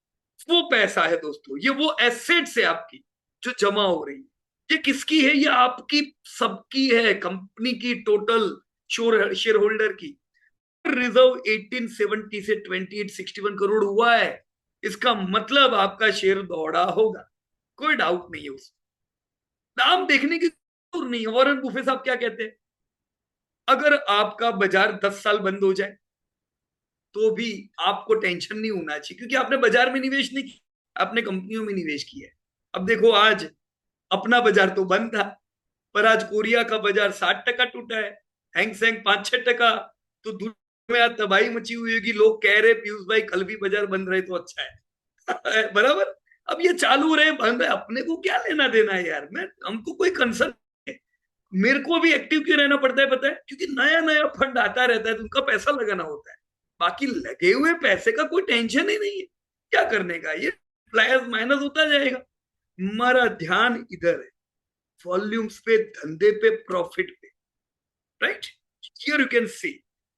वो पैसा है दोस्तों, ये वो एसेट्स है आपकी जो जमा हो रही है। ये किसकी है? ये आपकी सबकी है, कंपनी की, टोटल शेयर होल्डर की। रिजर्व 1870 से 2861 करोड़ हुआ है, इसका मतलब आपका शेयर दौड़ा होगा, कोई डाउट नहीं है उसमें। नाम देखने की जरूरत नहीं है। वॉरेन बुफे साहब क्या कहते हैं? अगर आपका बाजार 10 साल बंद हो जाए तो भी आपको टेंशन नहीं होना चाहिए, क्योंकि आपने बाजार में निवेश नहीं किया, आपने कंपनियों में निवेश किया है। अब देखो आज अपना बाजार तो बंद था, पर आज कोरिया का बाजार 60% टूटा है, हैंगसेंग 5-6%। तो दुनिया में आज तबाही मची हुई होगी, लोग कह रहे पीयूष भाई कल भी बाजार बंद रहे तो अच्छा है। बराबर। अब ये चालू रहे बंद रहे, अपने को क्या लेना देना है यार, मैं हमको कोई कंसर्न है। मेरे को भी एक्टिव क्यों रहना पड़ता है पता है? क्योंकि नया नया फंड आता रहता है तो उनका पैसा लगाना होता है। बाकी लगे हुए पैसे का कोई टेंशन ही नहीं है, क्या करने का, ये प्लस माइनस होता जाएगा। हमारा ध्यान इधर है, वॉल्यूम्स पे, धंधे पे, प्रॉफिट पे, राइट? हियर यू कैन सी,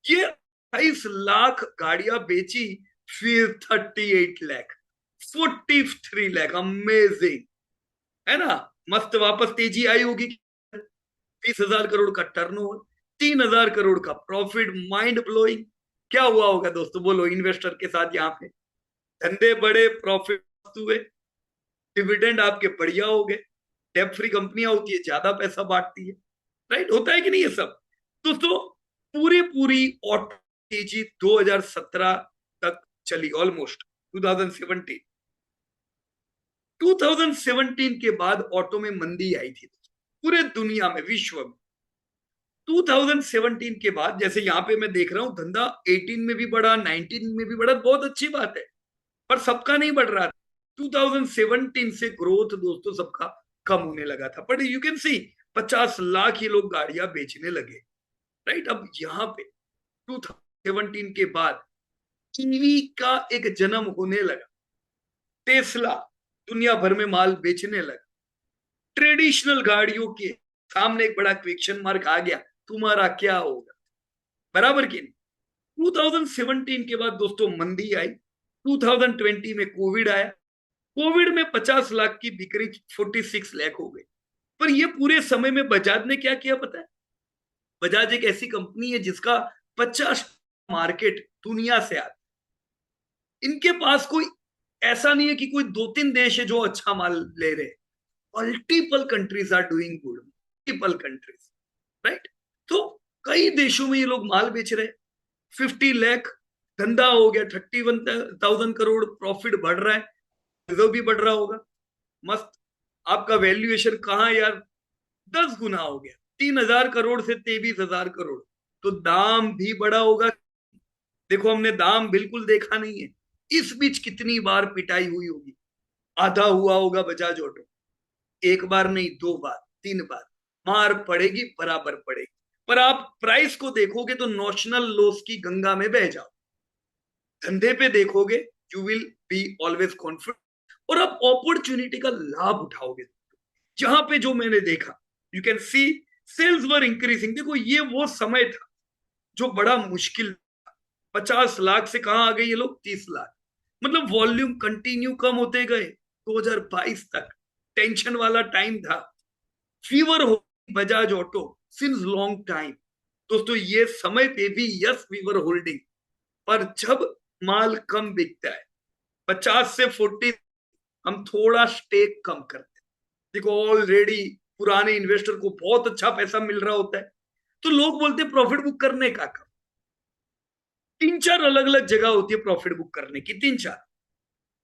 ये 28 लाख गाड़ियां बेची, फिर 38 लाख, 43 लाख, अमेजिंग है ना? मस्त वापस तेजी आई होगी। 20,000 करोड़ का टर्नओवर, 3,000 करोड़ का प्रॉफिट, माइंड ब्लोइंग। क्या हुआ होगा दोस्तों बोलो इन्वेस्टर के साथ? यहाँ पे धंधे बड़े, प्रॉफिट हुए, डिविडेंड आपके बढ़िया हो गए। डेट फ्री कंपनियां होती है, ज्यादा पैसा बांटती है, राइट? होता है कि नहीं ये सब दोस्तों? पूरी पूरी ऑटो तेजी 2017 तक चली, ऑलमोस्ट 2017। 2017 के बाद ऑटो में मंदी आई थी पूरे दुनिया में, विश्व में। 2017 के बाद जैसे यहाँ पे मैं देख रहा हूं, धंधा 18 में भी बढ़ा, 19 में भी बढ़ा, बहुत अच्छी बात है, पर सबका नहीं बढ़ रहा था। 2017 से ग्रोथ दोस्तों सबका कम होने लगा था, but you can see 50 lakh ही लोग गाड़ियां बेचने लगे, राइट। अब यहाँ पे 2017 के बाद ईवी का एक जन्म होने लगा। टेस्ला दुनिया भर में माल बेचने लगा। ट्रेडिशनल गाड़ियों के सामने एक बड़ा क्वेश्चन मार्क आ गया, तुम्हारा क्या होगा, बराबर की नहीं। 2017 के बाद दोस्तों मंदी आई। 2020 में कोविड आया। कोविड में 50 लाख की बिक्री 46 लाख हो गई। पर ये पूरे समय में बजाज ने क्या किया पता है? बजाज एक ऐसी कंपनी है जिसका 50 मार्केट दुनिया से आता। इनके पास कोई ऐसा नहीं है कि कोई 2-3 देश है जो अच्छा माल ले रहे। Multiple countries are doing good, multiple countries, right. तो कई देशों में ये लोग माल बेच रहे। 50 लाख धंधा हो गया, 31,000 करोड़ प्रॉफिट बढ़ रहा है, रिजर्व भी बढ़ रहा होगा, मस्त। आपका वैल्यूएशन कहाँ यार 10 गुना हो गया, 3,000 करोड़ से 23,000 करोड़। तो दाम भी बड़ा होगा। देखो हमने दाम बिल्कुल देखा नहीं है, इस बीच कितनी बार पिटाई हुई होगी। आधा हुआ होगा बजाज ऑटो, एक बार नहीं, 2 बार 3 बार मार पड़ेगी, बराबर पड़ेगी। पर आप प्राइस को देखोगे तो नोशनल लॉस की गंगा में बह जाओ। धंधे पे देखोगे you will be always confident, और आप अपॉर्चुनिटी का लाभ उठाओगे। जहां पे जो मैंने देखा, you can see sales were increasing. देखो ये वो समय था जो बड़ा मुश्किल। 50 लाख से कहां आ गए ये लोग, 30 लाख। मतलब वॉल्यूम कंटिन्यू कम होते गए। 2022 तक टेंशन वाला टाइम था। फीवर हो Bajaj auto since long time. दोस्तों ये समय पे भी यस वी वर होल्डिंग, पर जब माल कम बिकता है 50 से 40, हम थोड़ा स्टेक कम करते हैं। देखो ऑलरेडी पुराने इन्वेस्टर को बहुत अच्छा पैसा मिल रहा होता है, तो लोग बोलते हैं प्रॉफिट बुक करने का काम। 3-4 अलग अलग जगह होती है प्रॉफिट बुक करने की, 3-4।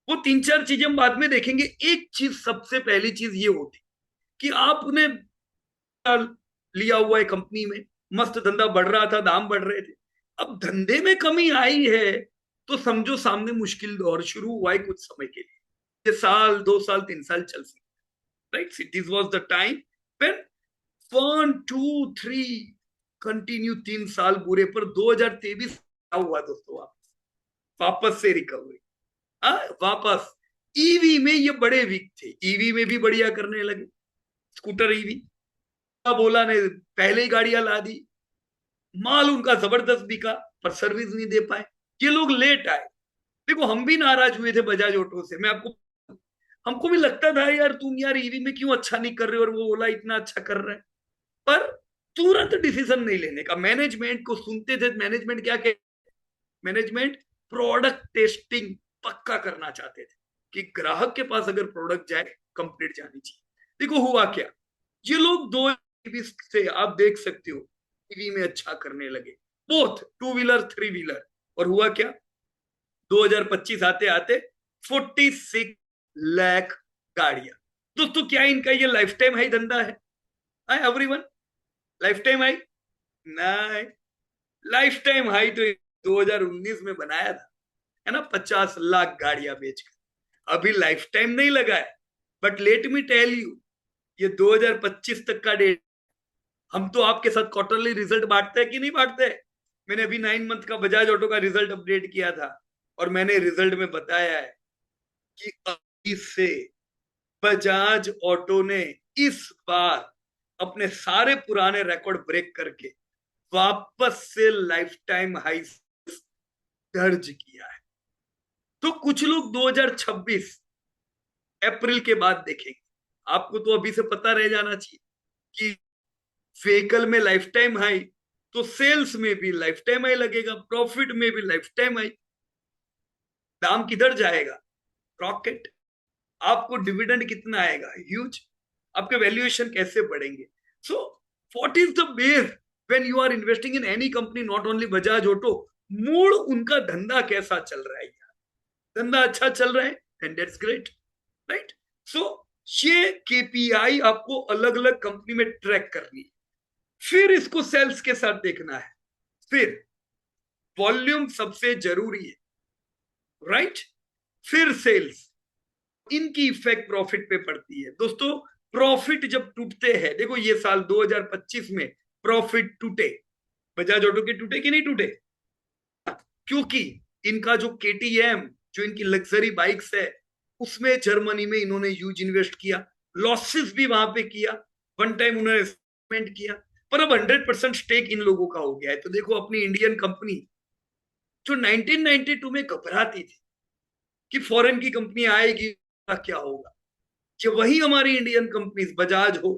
वो 3-4 चीजें हम बाद में देखेंगे। एक चीज, सबसे पहली चीज ये होती कि आपने लिया हुआ है कंपनी में, मस्त धंधा बढ़ रहा था, दाम बढ़ रहे थे। अब धंधे में कमी आई है तो समझो सामने मुश्किल दौर शुरू हुआ है कुछ समय के लिए। ये साल 2 साल 3 साल चल सकते, right. This was the time when 1 2 3 continue 3 साल बुरे, पर 2023 हुआ दोस्तों, वापस से रिकवरी। वापस ईवी में ये बड़े वीक थे, ईवी में भी बढ़िया करने लगे। स्कूटर ईवी बोला ने पहले ही गाड़ियां ला दी, माल उनका जबरदस्त बिका, पर सर्विस नहीं दे पाए। ये लोग लेट आए। देखो हम भी नाराज हुए थे बजाज ऑटो से। मैं आपको, हमको भी लगता था यार तुम यार ईवी में क्यों अच्छा नहीं कर रहे हो, और वो ओला इतना अच्छा कर रहा है। पर तुरंत डिसीजन नहीं लेने का, मैनेजमेंट को सुनते थे। मैनेजमेंट क्या कहे, मैनेजमेंट प्रोडक्ट टेस्टिंग पक्का करना चाहते थे कि ग्राहक के पास अगर प्रोडक्ट जाए कंप्लीट जानी चाहिए। देखो हुआ क्या, ये लोग 2 से आप देख सकते हो ईवी में अच्छा करने लगे, बोथ 2 व्हीलर 3 व्हीलर। और हुआ क्या, 2025 आते आते 46 लाख गाड़ियां। दोस्तों क्या इनका ये लाइफ टाइम हाई धंधा है? एवरीवन, लाइफ टाइम हाई नहीं। लाइफ टाइम हाई तो 2019 में बनाया था, है ना, 50 लाख गाड़ियां बेचकर। अभी लाइफ टाइम नहीं लगा है, but let me tell you, ये 2025 तक का डेट। हम तो आपके साथ क्वार्टरली रिजल्ट बांटते हैं कि नहीं बांटते? मैंने अभी 9 मंथ का बजाज ऑटो का रिजल्ट अपडेट किया था, और मैंने रिजल्ट में बताया है कि अभी से बजाज ऑटो ने इस बार अपने सारे पुराने रिकॉर्ड ब्रेक करके वापस से लाइफ टाइम हाई दर्ज किया है। तो कुछ लोग 2026 अप्रैल के बाद देखेंगे। आपको तो अभी से पता रह जाना चाहिए कि व्हीकल में लाइफ टाइम हाई, तो सेल्स में भी लाइफ टाइम हाई लगेगा, प्रॉफिट में भी लाइफ टाइम हाई। दाम किधर जाएगा, रॉकेट। आपको डिविडेंड कितना आएगा, ह्यूज। आपके वैल्यूएशन कैसे बढ़ेंगे। So what is the base when you are investing in any company, not only Bajaj Auto? Mood उनका धंधा कैसा चल रहा है यार। धंधा अच्छा चल रहा है, एंड दैट्स ग्रेट, राइट। सो ये केपीआई आपको अलग अलग कंपनी में ट्रैक करनी है, फिर इसको सेल्स के साथ देखना है, फिर वॉल्यूम सबसे जरूरी है, राइट, फिर सेल्स। इनकी इफेक्ट प्रॉफिट पे पड़ती है दोस्तों। प्रॉफिट जब टूटते हैं, देखो ये साल 2025 में प्रॉफिट टूटे, बजाज ऑटो के टूटे कि नहीं टूटे? क्योंकि इनका जो केटीएम, जो इनकी लग्जरी बाइक्स है, उसमें जर्मनी में इन्होंने ह्यूज इन्वेस्ट किया, लॉसेस भी वहां पे किया, वन टाइम उन्होंने इन्वेस्टमेंट किया, पर अब 100% स्टेक इन लोगों का हो गया है। तो देखो अपनी इंडियन कंपनी जो 1992 में घबराती थी कि फॉरेन की कंपनी आएगी क्या होगा, कि वही हमारी इंडियन कंपनीज बजाज हो,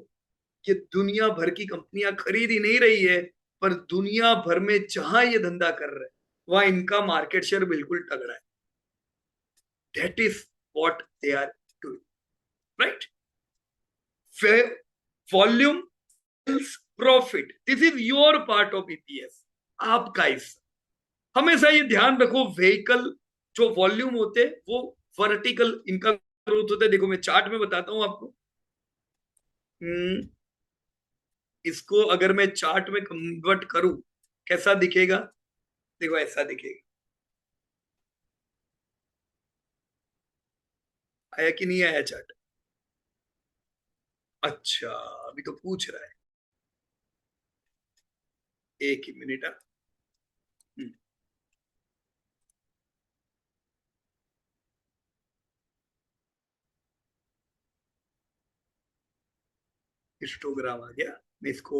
ये दुनिया भर की कंपनियां खरीद ही नहीं रही है, पर दुनिया भर में जहां ये धंधा कर रहे हैं वहां इनका मार्केट शेयर बिल्कुल तगड़ा है। That is what they are doing, right? Volume, profit, this is your part of EPS, आपका हिस्सा। हमेशा ये ध्यान रखो, व्हीकल जो वॉल्यूम होते हैं वो वर्टिकल इनका ग्रोथ होता है। देखो मैं चार्ट में बताता हूं आपको। इसको अगर मैं चार्ट में कन्वर्ट करूं कैसा दिखेगा? देखो ऐसा दिखेगा। आया कि नहीं आया चार्ट? अच्छा, अभी तो पूछ रहा है, एक ही मिनट। हिस्टोग्राम आ गया, मैं इसको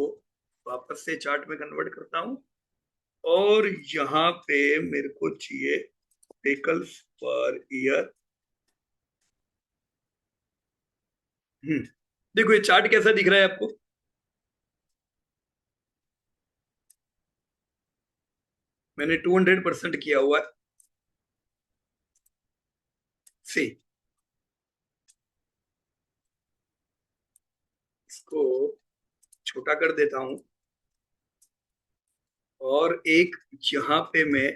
वापस से चार्ट में कन्वर्ट करता हूं, और यहाँ पे मेरे को चाहिए व्हीकल्स पर ईयर। देखो ये चार्ट कैसा दिख रहा है आपको? मैंने 200% किया हुआ है। सी, इसको छोटा कर देता हूं, और एक यहां पे मैं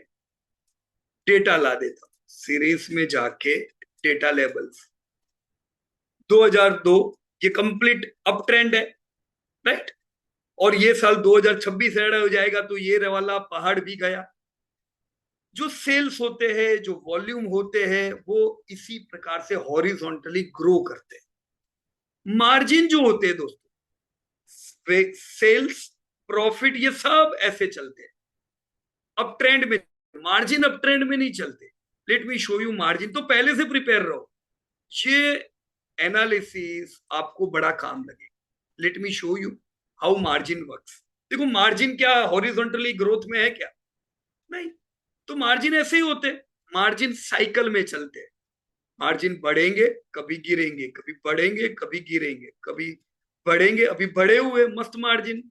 डेटा ला देता हूं, सीरीज में जाके डेटा लेवल्स 2002, ये कंप्लीट अप ट्रेंड है, राइट? और ये साल 2026 ऐड हो जाएगा तो ये वाला पहाड़ भी गया। जो सेल्स होते हैं, जो वॉल्यूम होते हैं, वो इसी प्रकार से हॉरिजॉन्टली ग्रो करते हैं। मार्जिन जो होते हैं दोस्तों, सेल्स, प्रॉफिट, ये सब ऐसे चलते हैं अप ट्रेंड में। मार्जिन अप ट्रेंड में नहीं चलते। Let me show you margin, तो पहले से प्रिपेयर रहो, ये एनालिसिस आपको बड़ा काम लगे। Let me show you how margin works. देखो मार्जिन क्या हॉरिजॉन्टली ग्रोथ में है क्या? नहीं। तो मार्जिन ऐसे ही होते, मार्जिन साइकिल में चलते हैं। मार्जिन बढ़ेंगे, कभी गिरेंगे, कभी बढ़ेंगे, कभी गिरेंगे, कभी बढ़ेंगे। अभी बढ़े हुए मस्त मार्जिन,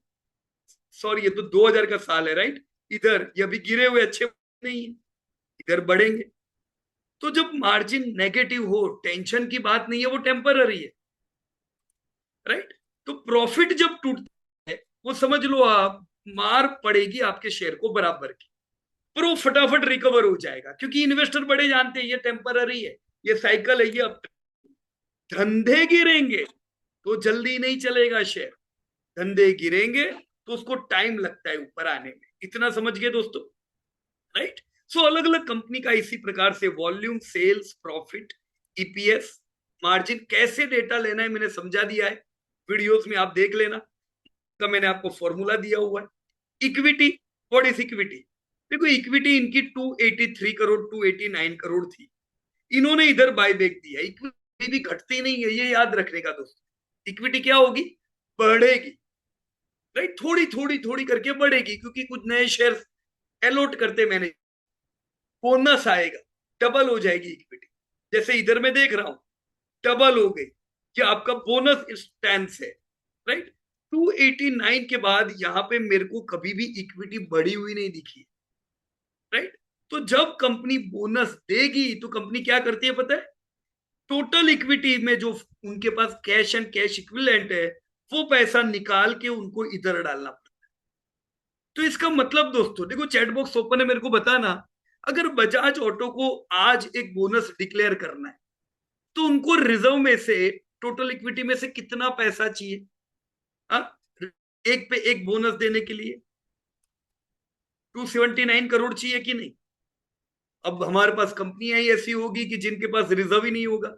सॉरी ये तो 2000 का साल है, राइट? इधर ये अभी गिरे हुए अच्छे नहीं है, इधर बढ़ेंगे। तो जब मार्जिन नेगेटिव हो, टेंशन की बात नहीं है, वो टेम्पररी है, राइट? तो प्रॉफिट जब टूटता है, वो समझ लो आप, मार पड़ेगी आपके शेयर को बराबर की, पर वो फटाफट रिकवर हो जाएगा, क्योंकि इन्वेस्टर बड़े जानते हैं ये टेम्पररी है, ये साइकिल है, ये अब धंधे गिरेंगे तो जल्दी नहीं चलेगा शेयर, धंधे गिरेंगे तो उसको टाइम लगता है ऊपर आने में। इतना समझ गए दोस्तों, राइट? सो अलग अलग कंपनी का इसी प्रकार से volume, sales, profit, EPS, margin कैसे डेटा लेना है मैंने समझा दिया है, वीडियोस में आप देख लेना, का मैंने आपको फॉर्मूला दिया हुआ है। Equity, what is equity? देखो इक्विटी इनकी 283 करोड़ 289 करोड़ थी, इन्होंने इधर बायबैक दिया। इक्विटी भी घटती नहीं है, ये याद रखने का दोस्तों। इक्विटी क्या होगी? बढ़ेगी, राइट? थोड़ी थोड़ी थोड़ी करके बढ़ेगी, क्योंकि कुछ नए शेयर अलॉट करते मैंने, बोनस आएगा, डबल हो जाएगी इक्विटी। जैसे इधर मैं देख रहा हूं डबल हो गई, कि आपका बोनस स्टैंड है, राइट? 289 के बाद यहां पे मेरे को कभी भी इक्विटी बढ़ी हुई नहीं दिखी, राइट? तो जब कंपनी बोनस देगी तो कंपनी क्या करती है पता है? टोटल इक्विटी में जो उनके पास कैश एंड कैश इक्विवेलेंट है, वो पैसा निकाल के उनको इधर डालना पड़ता है। तो इसका मतलब दोस्तों, देखो चैट बॉक्स ओपन है, मेरे को बताना, अगर बजाज ऑटो को आज एक बोनस डिक्लेयर करना है तो उनको रिजर्व में से, टोटल इक्विटी में से कितना पैसा चाहिए? हा? एक पे एक बोनस देने के लिए 279 करोड़ चाहिए कि नहीं? अब हमारे पास कंपनियां ही ऐसी होगी कि जिनके पास रिजर्व ही नहीं होगा,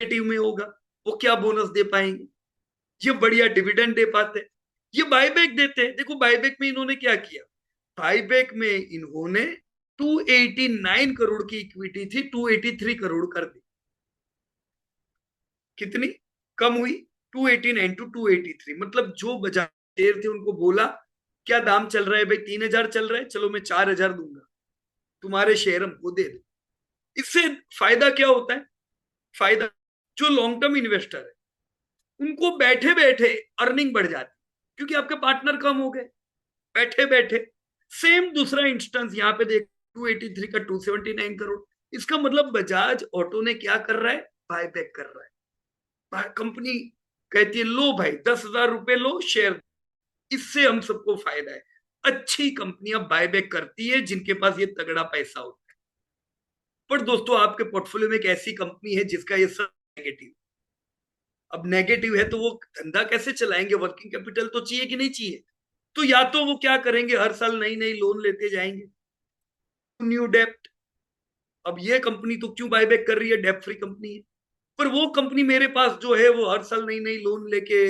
नेगेटिव में होगा, वो क्या बोनस दे पाएंगे? ये बढ़िया डिविडेंड दे पाते हैं, ये बायबैक देते हैं। देखो बायबैक में इन्होंने क्या किया, बायबैक में इन्होंने 289 करोड़ की इक्विटी थी, 283 करोड़ कर दी। कितनी कम हुई? 289 टू 283, मतलब जो बाजार शेयर थे उनको बोला क्या दाम चल रहा है भाई, 3,000 चल रहा है, चलो मैं 4,000 दूंगा, तुम्हारे शेयर हमको दे दो। इससे फायदा क्या होता है? फायदा, जो लॉन्ग टर्म इन्वेस्टर है उनको बैठे बैठे अर्निंग बढ़ जाती, क्योंकि आपके पार्टनर कम हो गए बैठे बैठे। सेम दूसरा इंस्टेंस यहाँ पे देख, 283 का 279 करोड़। इसका मतलब बजाज ऑटो ने क्या कर रहा है, बायबैक कर रहा है। कंपनी कहती है लो भाई 10,000 रुपए लो शेयर, इससे हम सबको फायदा है। अच्छी कंपनियां बायबैक करती है जिनके पास ये तगड़ा पैसा होता है। पर दोस्तों आपके पोर्टफोलियो में एक ऐसी कंपनी है जिसका ये सब नेगेटिव, अब नेगेटिव है तो वो धंधा कैसे चलाएंगे? वर्किंग कैपिटल तो चाहिए कि नहीं चाहिए? तो या तो वो क्या करेंगे, हर साल नई नई लोन लेते जाएंगे, न्यू डेप्ट। अब ये कंपनी तो क्यों बायबैक कर रही है, डेप्ट फ्री कंपनी है। पर वो कंपनी मेरे पास जो है वो हर साल नई नई लोन लेके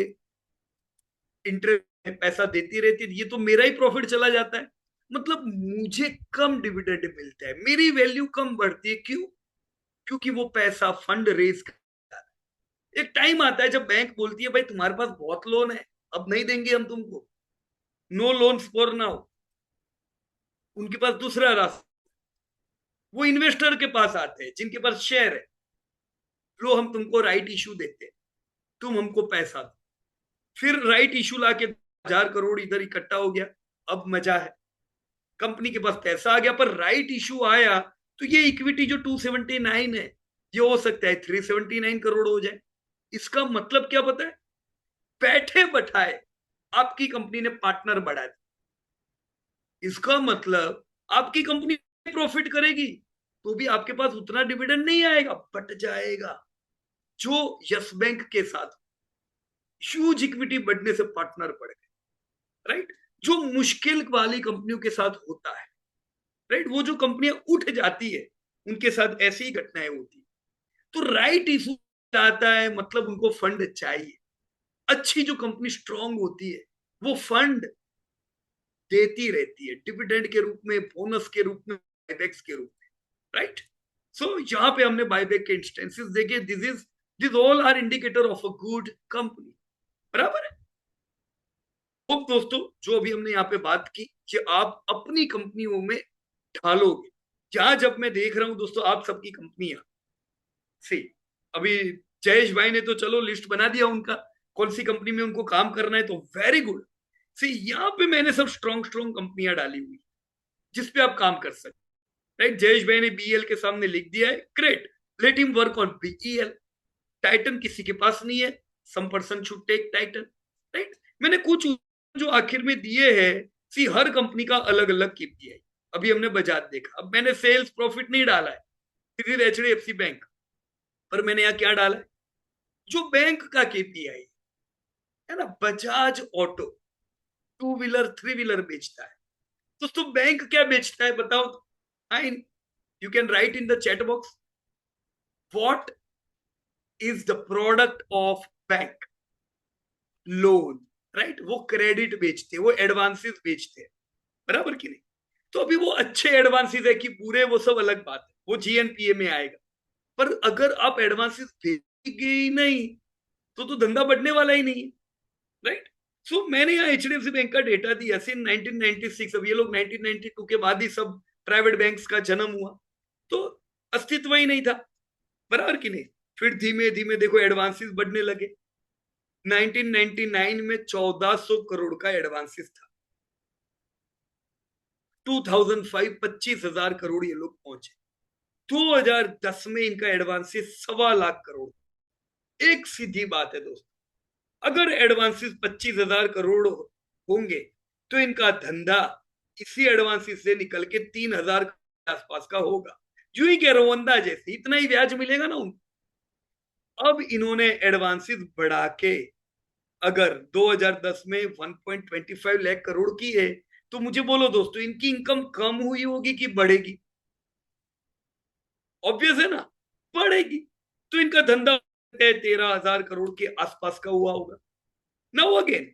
इंटरेस्ट पैसा देती रहती है, ये तो मेरा ही प्रॉफिट चला जाता है। मतलब मुझे कम डिविडेंड मिलता है, मेरी वैल्यू कम बढ़ती है। क्यों? क्योंकि वो पैसा फंड रेज करता है। एक टाइम आता है जब बैंक बोलती है भाई तुम्हारे पास बहुत लोन है, अब नहीं देंगे हम तुमको, नो लोन्स फॉर नाउ। उनके पास दूसरा रास्ता, वो इन्वेस्टर के पास आते हैं जिनके पास शेयर है, लो हम तुमको राइट इशू देते हैं, तुम हमको पैसा दो। फिर राइट इशू लाके 1,000 करोड़ इधर इकट्ठा हो गया, अब मजा है, कंपनी के पास पैसा आ गया। पर राइट इशू आया तो ये इक्विटी जो 279 है ये हो सकता है 379 करोड़ हो जाए। इसका मतलब क्या पता है? बैठे बैठाए आपकी कंपनी ने पार्टनर बढ़ा दिया। इसका मतलब आपकी कंपनी प्रॉफिट करेगी तो भी आपके पास उतना डिविडेंड नहीं आएगा, बट जाएगा। जो यस बैंक के साथ ह्यूज इक्विटी बढ़ने से पार्टनर बढ़ गए, राइट? जो मुश्किल वाली कंपनियों के साथ होता है, राइट, वो जो कंपनियां उठ जाती है उनके साथ ऐसी ही घटनाएं होती है। तो राइट इशू आता है, मतलब उनको फंड चाहिए। अच्छी जो कंपनी स्ट्रांग होती है वो फंड देती रहती है, डिविडेंड के रूप में, बोनस के रूप में, बायबैक्स के रूप में, राइट? सो यहाँ पे हमने बायबैक के इंस्टेंसेस देखे। This all are indicator of a good company, बराबर है? तो दोस्तों जो अभी हमने यहाँ पे बात की कि आप अपनी कंपनियों में ढालोगे, क्या जब मैं देख रहा हूं दोस्तों आप सबकी कंपनियां सी, अभी जयेश भाई ने तो चलो लिस्ट बना दिया उनका, कौन सी कंपनी में उनको काम करना है, तो वेरी गुड। सी यहाँ पे मैंने सब स्ट्रॉन्ग स्ट्रॉन्ग कंपनियां डाली हुई जिस पे आप काम कर सकते, राइट? जयेश भाई ने बीएल के सामने लिख दिया है, great, let him work on BEL. Titan किसी के पास नहीं है, some person should take Titan, right? मैंने कुछ जो आखिर में दिए हैं, सी हर कंपनी का अलग अलग केपीआई। अभी हमने बजाज देखा, अब मैंने सेल्स प्रॉफिट नहीं डाला है, दिस इज एचडीएफसी बैंक, पर मैंने यहाँ क्या डाला है, जो बैंक का केपीआई है ना, Bajaj auto two wheeler three wheeler बेचता है। दोस्तों बैंक क्या बेचता है बताओ? Fine, you can write in the chat box, what is the product of bank? Loan, right? वो क्रेडिट बेचते हैं, वो एडवांसेस बेचते हैं, बराबर कि नहीं? तो अभी वो अच्छे एडवांसेस है कि पूरे, वो सब अलग बात है, वो जीएनपीए में आएगा। पर अगर आप एडवांसेस देंगे ही नहीं तो धंधा बढ़ने वाला ही नहीं है, राइट? सो मैंने यहाँ एचडीएफसी बैंक का डेटा दिया सिंस 1996, अब ये लोग 1992 के बाद ही सब प्राइवेट बैंक्स का जन्म हुआ, तो अस्तित्व ही नहीं था, बराबर कि नहीं? फिर धीमे धीमे देखो एडवांसेस बढ़ने लगे। 1999 में 1400 करोड़ का एडवांसेस था, 2005 25,000 करोड़ ये लोग पहुंचे, 2010 में इनका एडवांसेस 1.25 करोड़। एक सीधी बात है दोस्तों, अगर एडवांसेस 25,000 करोड़ होंगे तो इनका धंधा इसी एडवांसेस से निकल के 3,000 के आसपास का होगा। जो ही कह रहा हूं अंदाजे से, इतना ही ब्याज मिलेगा ना उनको। अब इन्होंने एडवांसेस बढ़ा के अगर 2010 में 1.25 लाख करोड़ की है, तो मुझे बोलो दोस्तों इनकी इनकम कम हुई होगी कि बढ़ेगी? ऑब्वियस है ना, बढ़ेगी। तो इनका धंधा 13,000 करोड़ के आसपास का हुआ होगा। नाउ अगेन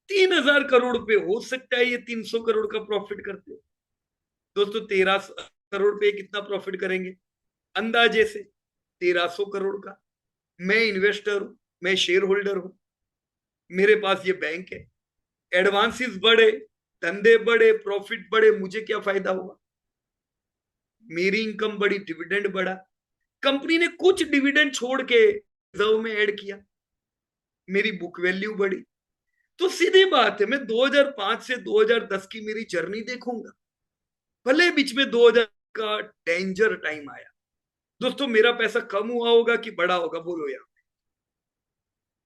3,000 करोड़ पे हो सकता है ये 300 करोड़ का प्रॉफिट करते हो। दोस्तों 13 करोड़ पे कितना प्रॉफिट करेंगे? अंदाजे से 1,300 करोड़ का। मैं इन्वेस्टर हूं, मैं शेयर होल्डर हूं, मेरे पास ये बैंक है, एडवांसेस बढ़े, धंधे बढ़े, प्रॉफिट बढ़े, मुझे क्या फायदा हुआ? मेरी इनकम बढ़ी, डिविडेंड बढ़ा, कंपनी ने कुछ डिविडेंड छोड़ के रिजर्व में ऐड किया, मेरी बुक वैल्यू बढ़ी। तो सीधी बात है, मैं 2005 से 2010 की मेरी जर्नी देखूंगा, भले बीच में 2000 का डेंजर टाइम आया। दोस्तों मेरा पैसा कम हुआ होगा कि बढ़ा होगा? बोलो यार।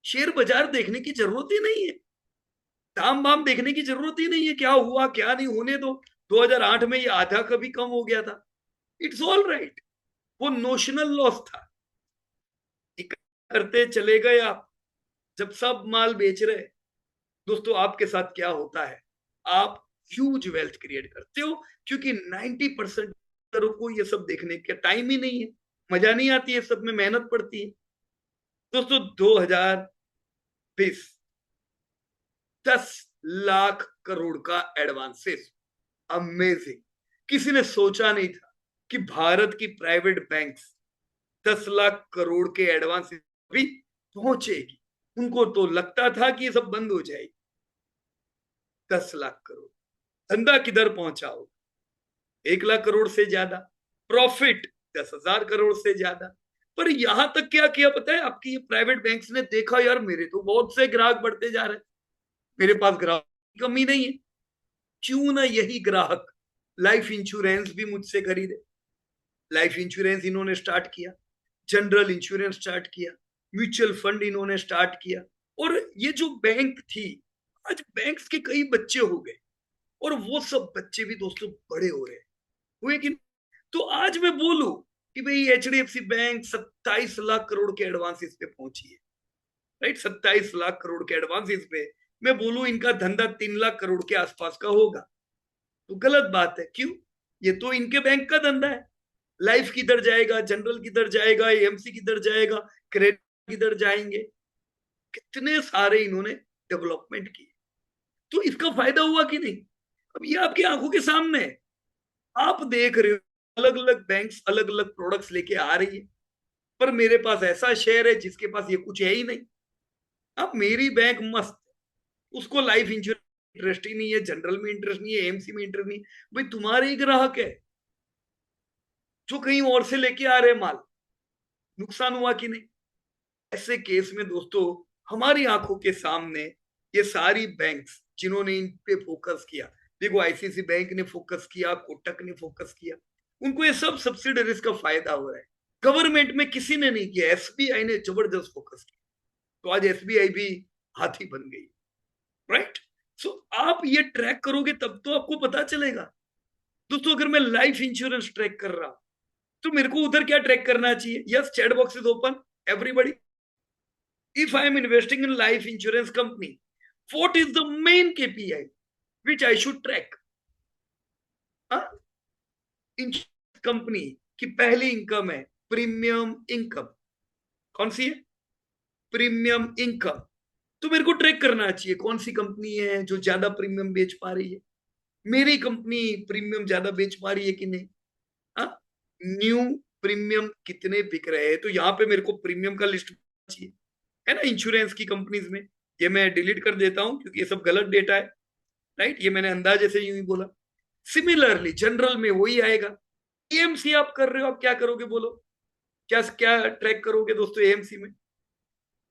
शेयर बाजार देखने की जरूरत ही नहीं है, दाम वाम देखने की जरूरत ही नहीं है, क्या हुआ क्या नहीं, होने दो। 2008 में ये आधा कभी कम हो गया था, इट्स ऑल राइट, वो नोशनल लॉस था। करते चले गए आप, जब सब माल बेच रहे, दोस्तों आपके साथ क्या होता है? आप ह्यूज वेल्थ क्रिएट करते हो, क्योंकि 90% को ये सब देखने का टाइम ही नहीं है, मजा नहीं आती है, सब में मेहनत पड़ती है। दोस्तों 2020 10 लाख करोड़ का एडवांसेस, अमेजिंग। किसी ने सोचा नहीं था कि भारत की प्राइवेट बैंक्स 10 लाख करोड़ के एडवांस भी पहुंचेगी। उनको तो लगता था कि ये सब बंद हो जाएगी। 10 लाख करोड़ धंधा किधर पहुंचा हो? 1 लाख करोड़ से ज्यादा प्रॉफिट, 10,000 करोड़ से ज्यादा। पर यहां तक क्या किया पता है? आपकी ये प्राइवेट बैंक्स ने देखा, यार मेरे तो बहुत से ग्राहक बढ़ते जा रहे हैं, मेरे पास ग्राहक की कमी नहीं है, क्यों ना यही ग्राहक लाइफ इंश्योरेंस भी मुझसे खरीदे। लाइफ इंश्योरेंस इन्होंने स्टार्ट किया, जनरल इंश्योरेंस स्टार्ट किया, म्यूचुअल फंड इन्होंने स्टार्ट किया। और ये जो बैंक थी, आज बैंक्स के कई बच्चे हो गए, और वो सब बच्चे भी दोस्तों बड़े हो रहे हुए कि। तो आज मैं बोलूं कि भाई एचडीएफसी बैंक 27 लाख करोड़ के एडवांसेस पे पहुंची है, राइट, 27 लाख करोड़ के एडवांसेस पे मैं बोलूं इनका धंधा 3 लाख करोड़ के आसपास का होगा, तो गलत बात है। क्यों? ये तो इनके बैंक का धंधा है। लाइफ किधर जाएगा, जनरल किधर जाएगा, एएमसी किधर जाएगा, क्रेडिट किधर जाएंगे? कितने सारे इन्होंने डेवलपमेंट किए, तो इसका फायदा हुआ कि नहीं? अब ये आपकी आंखों के सामने है, आप देख रहे हो अलग अलग बैंक्स अलग अलग प्रोडक्ट्स लेके आ रही है, पर मेरे पास ऐसा शेयर है जिसके पास ये कुछ है ही नहीं। अब मेरी बैंक मस्त, उसको लाइफ इंश्योरेंस इंटरेस्ट ही नहीं है, जनरल में इंटरेस्ट नहीं है, एएमसी में इंटरेस्ट नहीं है। भाई तुम्हारे ही ग्राहक है जो कहीं और से लेके आ रहे माल, नुकसान हुआ कि नहीं? ऐसे केस में दोस्तों हमारी आंखों के सामने ये सारी बैंक्स जिन्होंने इन पे फोकस किया, देखो आईसीआईसी बैंक ने फोकस किया, कोटक ने फोकस किया, उनको ये सब सब्सिडरीज का फायदा हो रहा है। गवर्नमेंट में किसी ने नहीं किया, एसबीआई ने जबरदस्त फोकस किया, तो आज एसबीआई भी हाथी बन गई, राइट। सो आप ये ट्रैक करोगे तब तो आपको पता चलेगा। दोस्तों अगर मैं लाइफ इंश्योरेंस ट्रैक कर रहा हूं, तो मेरे को उधर क्या ट्रैक करना चाहिए? Yes, chat box is open everybody. If I am investing in life insurance company, what is the main KPI which I should track? Insurance company की पहली इनकम है प्रीमियम इनकम। कौन सी है? Premium income. तो मेरे को ट्रैक करना चाहिए कौन सी कंपनी है जो ज्यादा प्रीमियम बेच पा रही है, मेरी कंपनी प्रीमियम ज्यादा बेच पा रही है कि नहीं। न्यू प्रीमियम कितने बिक रहे हैं, तो यहाँ पे मेरे को प्रीमियम का लिस्ट चाहिए, है ना, इंश्योरेंस की कंपनीज में। ये मैं डिलीट कर देता हूं क्योंकि ये सब गलत डेटा है, राइट, ये मैंने अंदाजे से यूं ही बोला। सिमिलरली जनरल में वही आएगा। एएमसी आप कर रहे हो, आप क्या करोगे बोलो? क्या क्या ट्रैक करोगे दोस्तों एएमसी में?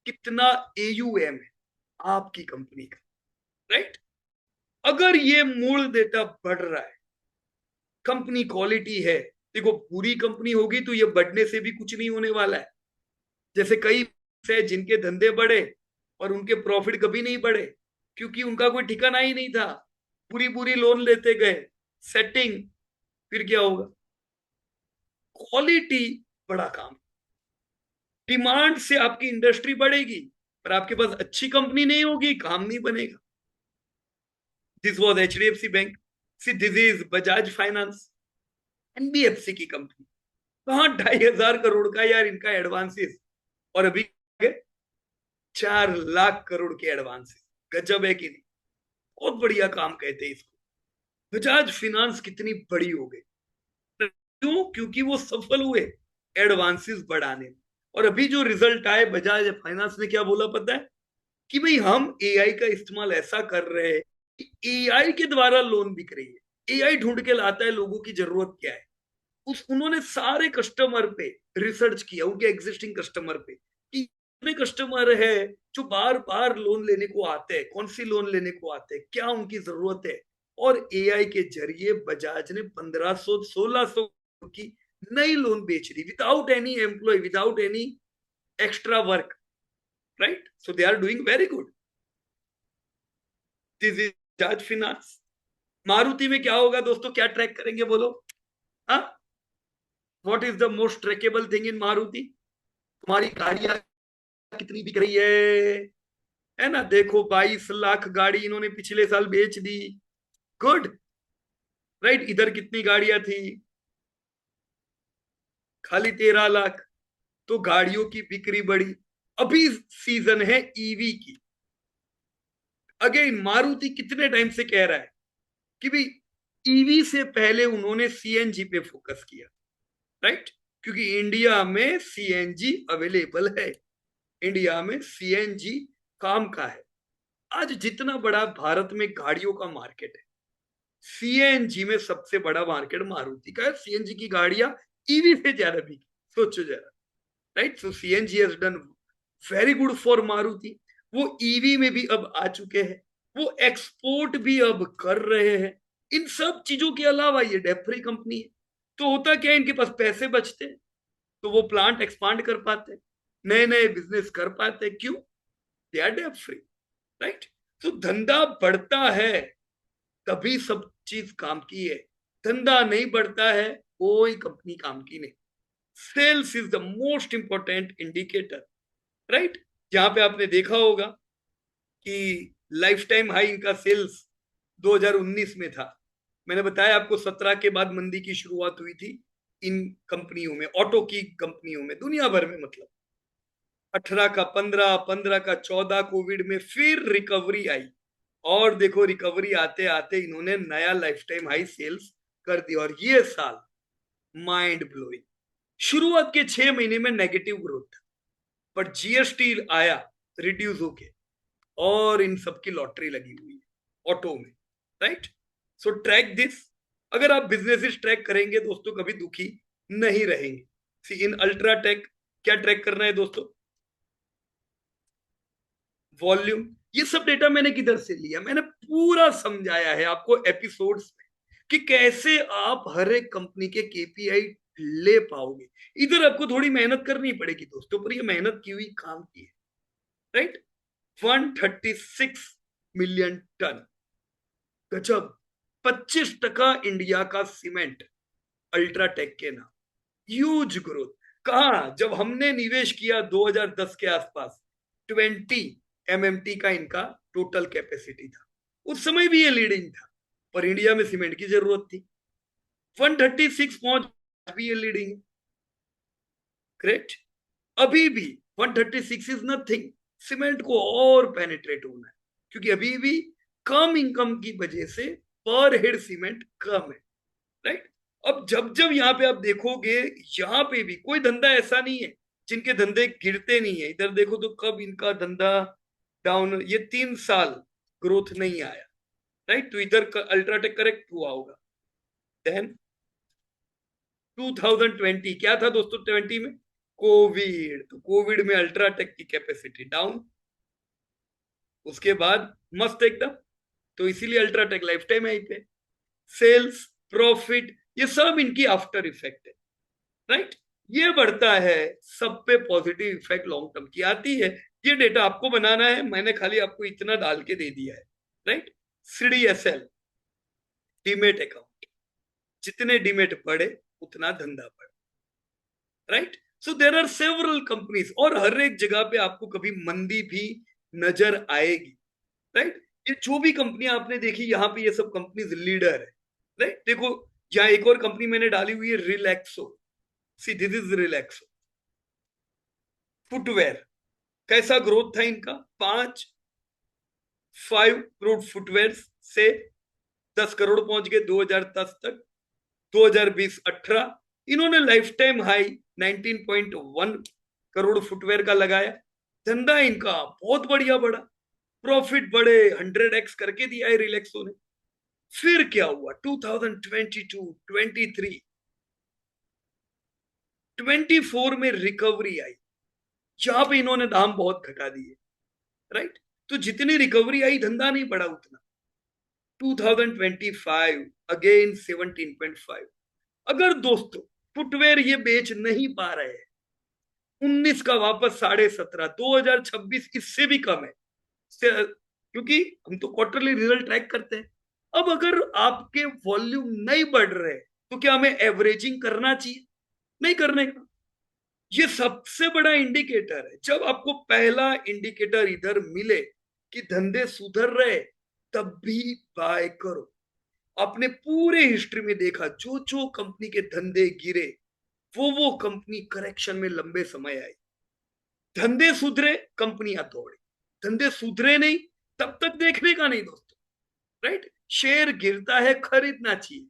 कितना एयूएम है आपकी कंपनी का, राइट। अगर ये मूल डेटा बढ़ रहा है, कंपनी क्वालिटी है, देखो पूरी कंपनी होगी तो ये बढ़ने से भी कुछ नहीं होने वाला है। जैसे कई है जिनके धंधे बढ़े और उनके प्रॉफिट कभी नहीं बढ़े, क्योंकि उनका कोई ठिकाना ही नहीं था, पूरी पूरी लोन लेते गए, सेटिंग, फिर क्या होगा? क्वालिटी बड़ा काम। डिमांड से आपकी इंडस्ट्री बढ़ेगी, पर आपके पास अच्छी कंपनी नहीं होगी, काम नहीं बनेगा। This was HDFC bank, see this is Bajaj finance, NBFC की कंपनी। कहां 2,500 करोड़ का यार इनका एडवांसेस, और अभी गए 4 लाख करोड़ के एडवांस। गजब है कि नहीं? बहुत बढ़िया काम कहते हैं इसको। बजाज फिनांस कितनी बड़ी हो गई, क्यों? क्योंकि वो सफल हुए एडवांसेस बढ़ाने में। और अभी जो रिजल्ट आए, बजाज फाइनेंस ने क्या बोला पता है? कि भाई हम एआई का इस्तेमाल ऐसा कर रहे हैं कि एआई के द्वारा लोन बिक रही है। एआई ढूंढ के लाता है लोगों की जरूरत क्या है। उन्होंने सारे कस्टमर पे रिसर्च किया, उनके एग्जिस्टिंग कस्टमर पे, कि कितने कस्टमर है जो बार बार लोन लेने को आते हैं, कौन सी लोन लेने को आते हैं, क्या उनकी जरूरत है। और एआई के जरिए बजाज ने 1500 1600 की नई लोन बेच दी, without any employ, without any extra work. Right? So they are doing very good. This is Bajaj finance. Maruti में क्या होगा दोस्तों? क्या ट्रैक करेंगे बोलो? हाँ, what is the most trackable thing in Maruti? तुम्हारी गाड़ियां कितनी बिक रही है ना? देखो 22 लाख गाड़ी इन्होंने पिछले साल बेच दी। गुड। राइट? इधर कितनी गाड़ियां थी? खाली 13 लाख। तो गाड़ियों की बिक्री बढ़ी। अभी सीजन है ईवी की। अगेन मारुति कितने टाइम से कह रहा है कि भाई ईवी से पहले उन्होंने सीएनजी पे फोकस किया। राइट? क्योंकि इंडिया में सीएनजी अवेलेबल है, इंडिया में सीएनजी काम का है। आज जितना बड़ा भारत में गाड़ियों का मार्केट है, सीएनजी में सबसे बड़ा मार्केट मारुति का है। सीएनजी की गाड़ियां ईवी से ज्यादा बिकी, सोचो जरा। Right? So CNG has done very good for Maruti. वो ईवी में भी अब आ चुके हैं, वो एक्सपोर्ट भी अब कर रहे हैं। इन सब चीजों के अलावा ये डेट फ्री कंपनी है। तो होता क्या है, इनके पास पैसे बचते हैं, तो वो प्लांट एक्सपांड कर पाते हैं, नए नए बिजनेस कर पाते हैं। क्यों? They are debt free. Right? तो धंधा बढ़ता है तभी सब चीज काम की है। धंधा नहीं बढ़ता है, कोई कंपनी काम की नहीं। Sales is the most important indicator. Right? जहां पे आपने देखा होगा कि लाइफ टाइम हाई इनका सेल्स 2019 में था। मैंने बताया आपको 17 के बाद मंदी की शुरुआत हुई थी इन कंपनियों में, ऑटो की कंपनियों में, दुनिया भर में। मतलब 18 का 15, 15 का 14 कोविड में फिर रिकवरी आई। और देखो रिकवरी आते आते इन्होंने नया लाइफ टाइम हाई सेल्स कर दिया। और ये साल माइंड ब्लोइंग। शुरुआत के 6 महीने में नेगेटिव ग्रोथ था, पर जीएसटी आया रिड्यूस होके, और इन सबकी लॉटरी लगी हुई है ऑटो में। राइट? So track this. अगर आप बिजनेसेस ट्रैक करेंगे दोस्तों, कभी दुखी नहीं रहेंगे। सी इन अल्ट्राटेक क्या ट्रैक करना है दोस्तों? वॉल्यूम। ये सब डेटा मैंने किधर से लिया? मैंने पूरा समझाया है आपको एपिसोड्स में कि कैसे आप हर एक कंपनी के केपीआई ले पाओगे। इधर आपको थोड़ी मेहनत करनी पड़ेगी दोस्तों, पर ये मेहनत की हुई काम की है। राइट? 136 million tonne. गजब। 25% इंडिया का सीमेंट अल्ट्राटेक के नाम। Huge growth. कहा? जब हमने निवेश किया 2010 के आसपास, 20 MMT का इनका टोटल कैपेसिटी था। उस समय भी ये लीडिंग था, पर इंडिया में सीमेंट की जरूरत थी। 136 पहुंच, भी ये लीडिंग है। ग्रेट। अभी भी 136 इज नथिंग। सीमेंट को और पेनिट्रेट होना है, क्योंकि अभी भी कम इनकम की वजह से पर हेड सीमेंट कम है। राइट? अब जब जब यहाँ पे आप देखोगे, यहाँ पे भी कोई धंधा ऐसा नहीं है जिनके धंधे गिरते नहीं है। इधर देखो तो कब इनका धंधा डाउन, ये 3 साल ग्रोथ नहीं आया। राइट? तो इधर अल्ट्राटेक करेक्ट हुआ होगा। देन 2020 क्या था दोस्तों? 20 में कोविड। तो कोविड में अल्ट्राटेक की कैपेसिटी डाउन, उसके बाद मस्त एकदम। तो इसीलिए अल्ट्राटेक लाइफ टाइम है पे। सेल्स, प्रॉफिट, ये सब इनकी आफ्टर इफेक्ट है। राइट? ये बढ़ता है, सब पे पॉजिटिव इफेक्ट लॉन्ग टर्म की आती है। ये डेटा आपको बनाना है, मैंने खाली आपको इतना डाल के दे दिया है। राइट? सीडीएसएल, डीमेट अकाउंट, जितने डीमेट बढ़े उतना धंधा बढ़े। Right? So there are several companies, और हर एक जगह पे आपको कभी मंदी भी नजर आएगी। राइट? ये जो भी कंपनियां आपने देखी, यहाँ पे ये सब कंपनीज लीडर है। राइट? देखो यहाँ एक और कंपनी मैंने डाली हुई है, Relaxo. See this is Relaxo footwear. कैसा ग्रोथ था इनका? 5 करोड़ फुटवेयर से 10 करोड़ पहुंच गए 2010 तक। 2020-18 इन्होंने life time high 19.1 crore footwear का लगाया। धंधा इनका बहुत बढ़िया बढ़ा, प्रॉफिट बढ़े, 100x करके दिया है रिलैक्सो ने। फिर क्या हुआ? 2022, 23, 24 में रिकवरी आई, जहां पे इन्होंने दाम बहुत घटा दिए, राइट। तो जितनी रिकवरी आई, धंधा नहीं बढ़ा उतना। 2025 अगेन 17.5। अगर दोस्तों फुटवेयर ये बेच नहीं पा रहे हैं, 19 का वापस 17.5, 2026 इससे भी कम है, क्योंकि हम तो क्वार्टरली रिजल्ट ट्रैक करते हैं। अब अगर आपके वॉल्यूम नहीं बढ़ रहे तो क्या हमें एवरेजिंग करना चाहिए? नहीं करने का। ये सबसे बड़ा इंडिकेटर है। जब आपको पहला इंडिकेटर इधर मिले कि धंधे सुधर रहे, तब भी बाय करो। आपने पूरे हिस्ट्री में देखा, जो जो कंपनी के धंधे गिरे, वो कंपनी करेक्शन में लंबे समय आई। धंधे सुधरे, कंपनियां दौड़ी। धंधे सुधरे नहीं, तब तक देखने का नहीं दोस्तों, राइट। शेयर गिरता है, खरीदना चाहिए।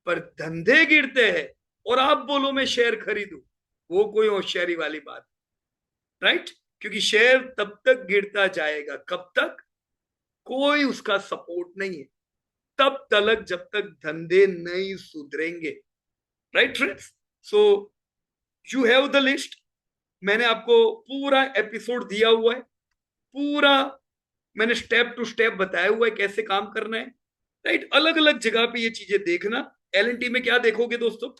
पर धंधे गिरते हैं और आप बोलो मैं शेयर खरीदूं, वो कोई होशियारी वाली बात, राइट। क्योंकि शेयर तब तक गिरता जाएगा, कब तक? कोई उसका सपोर्ट नहीं है, तब तक जब तक धंधे नहीं सुधरेंगे, right friends. So you have the list. मैंने आपको पूरा एपिसोड दिया हुआ है, पूरा मैंने स्टेप टू स्टेप बताया हुआ है कैसे काम करना है, राइट। अलग अलग जगह पे ये चीजें देखना। एलएनटी में क्या देखोगे दोस्तों?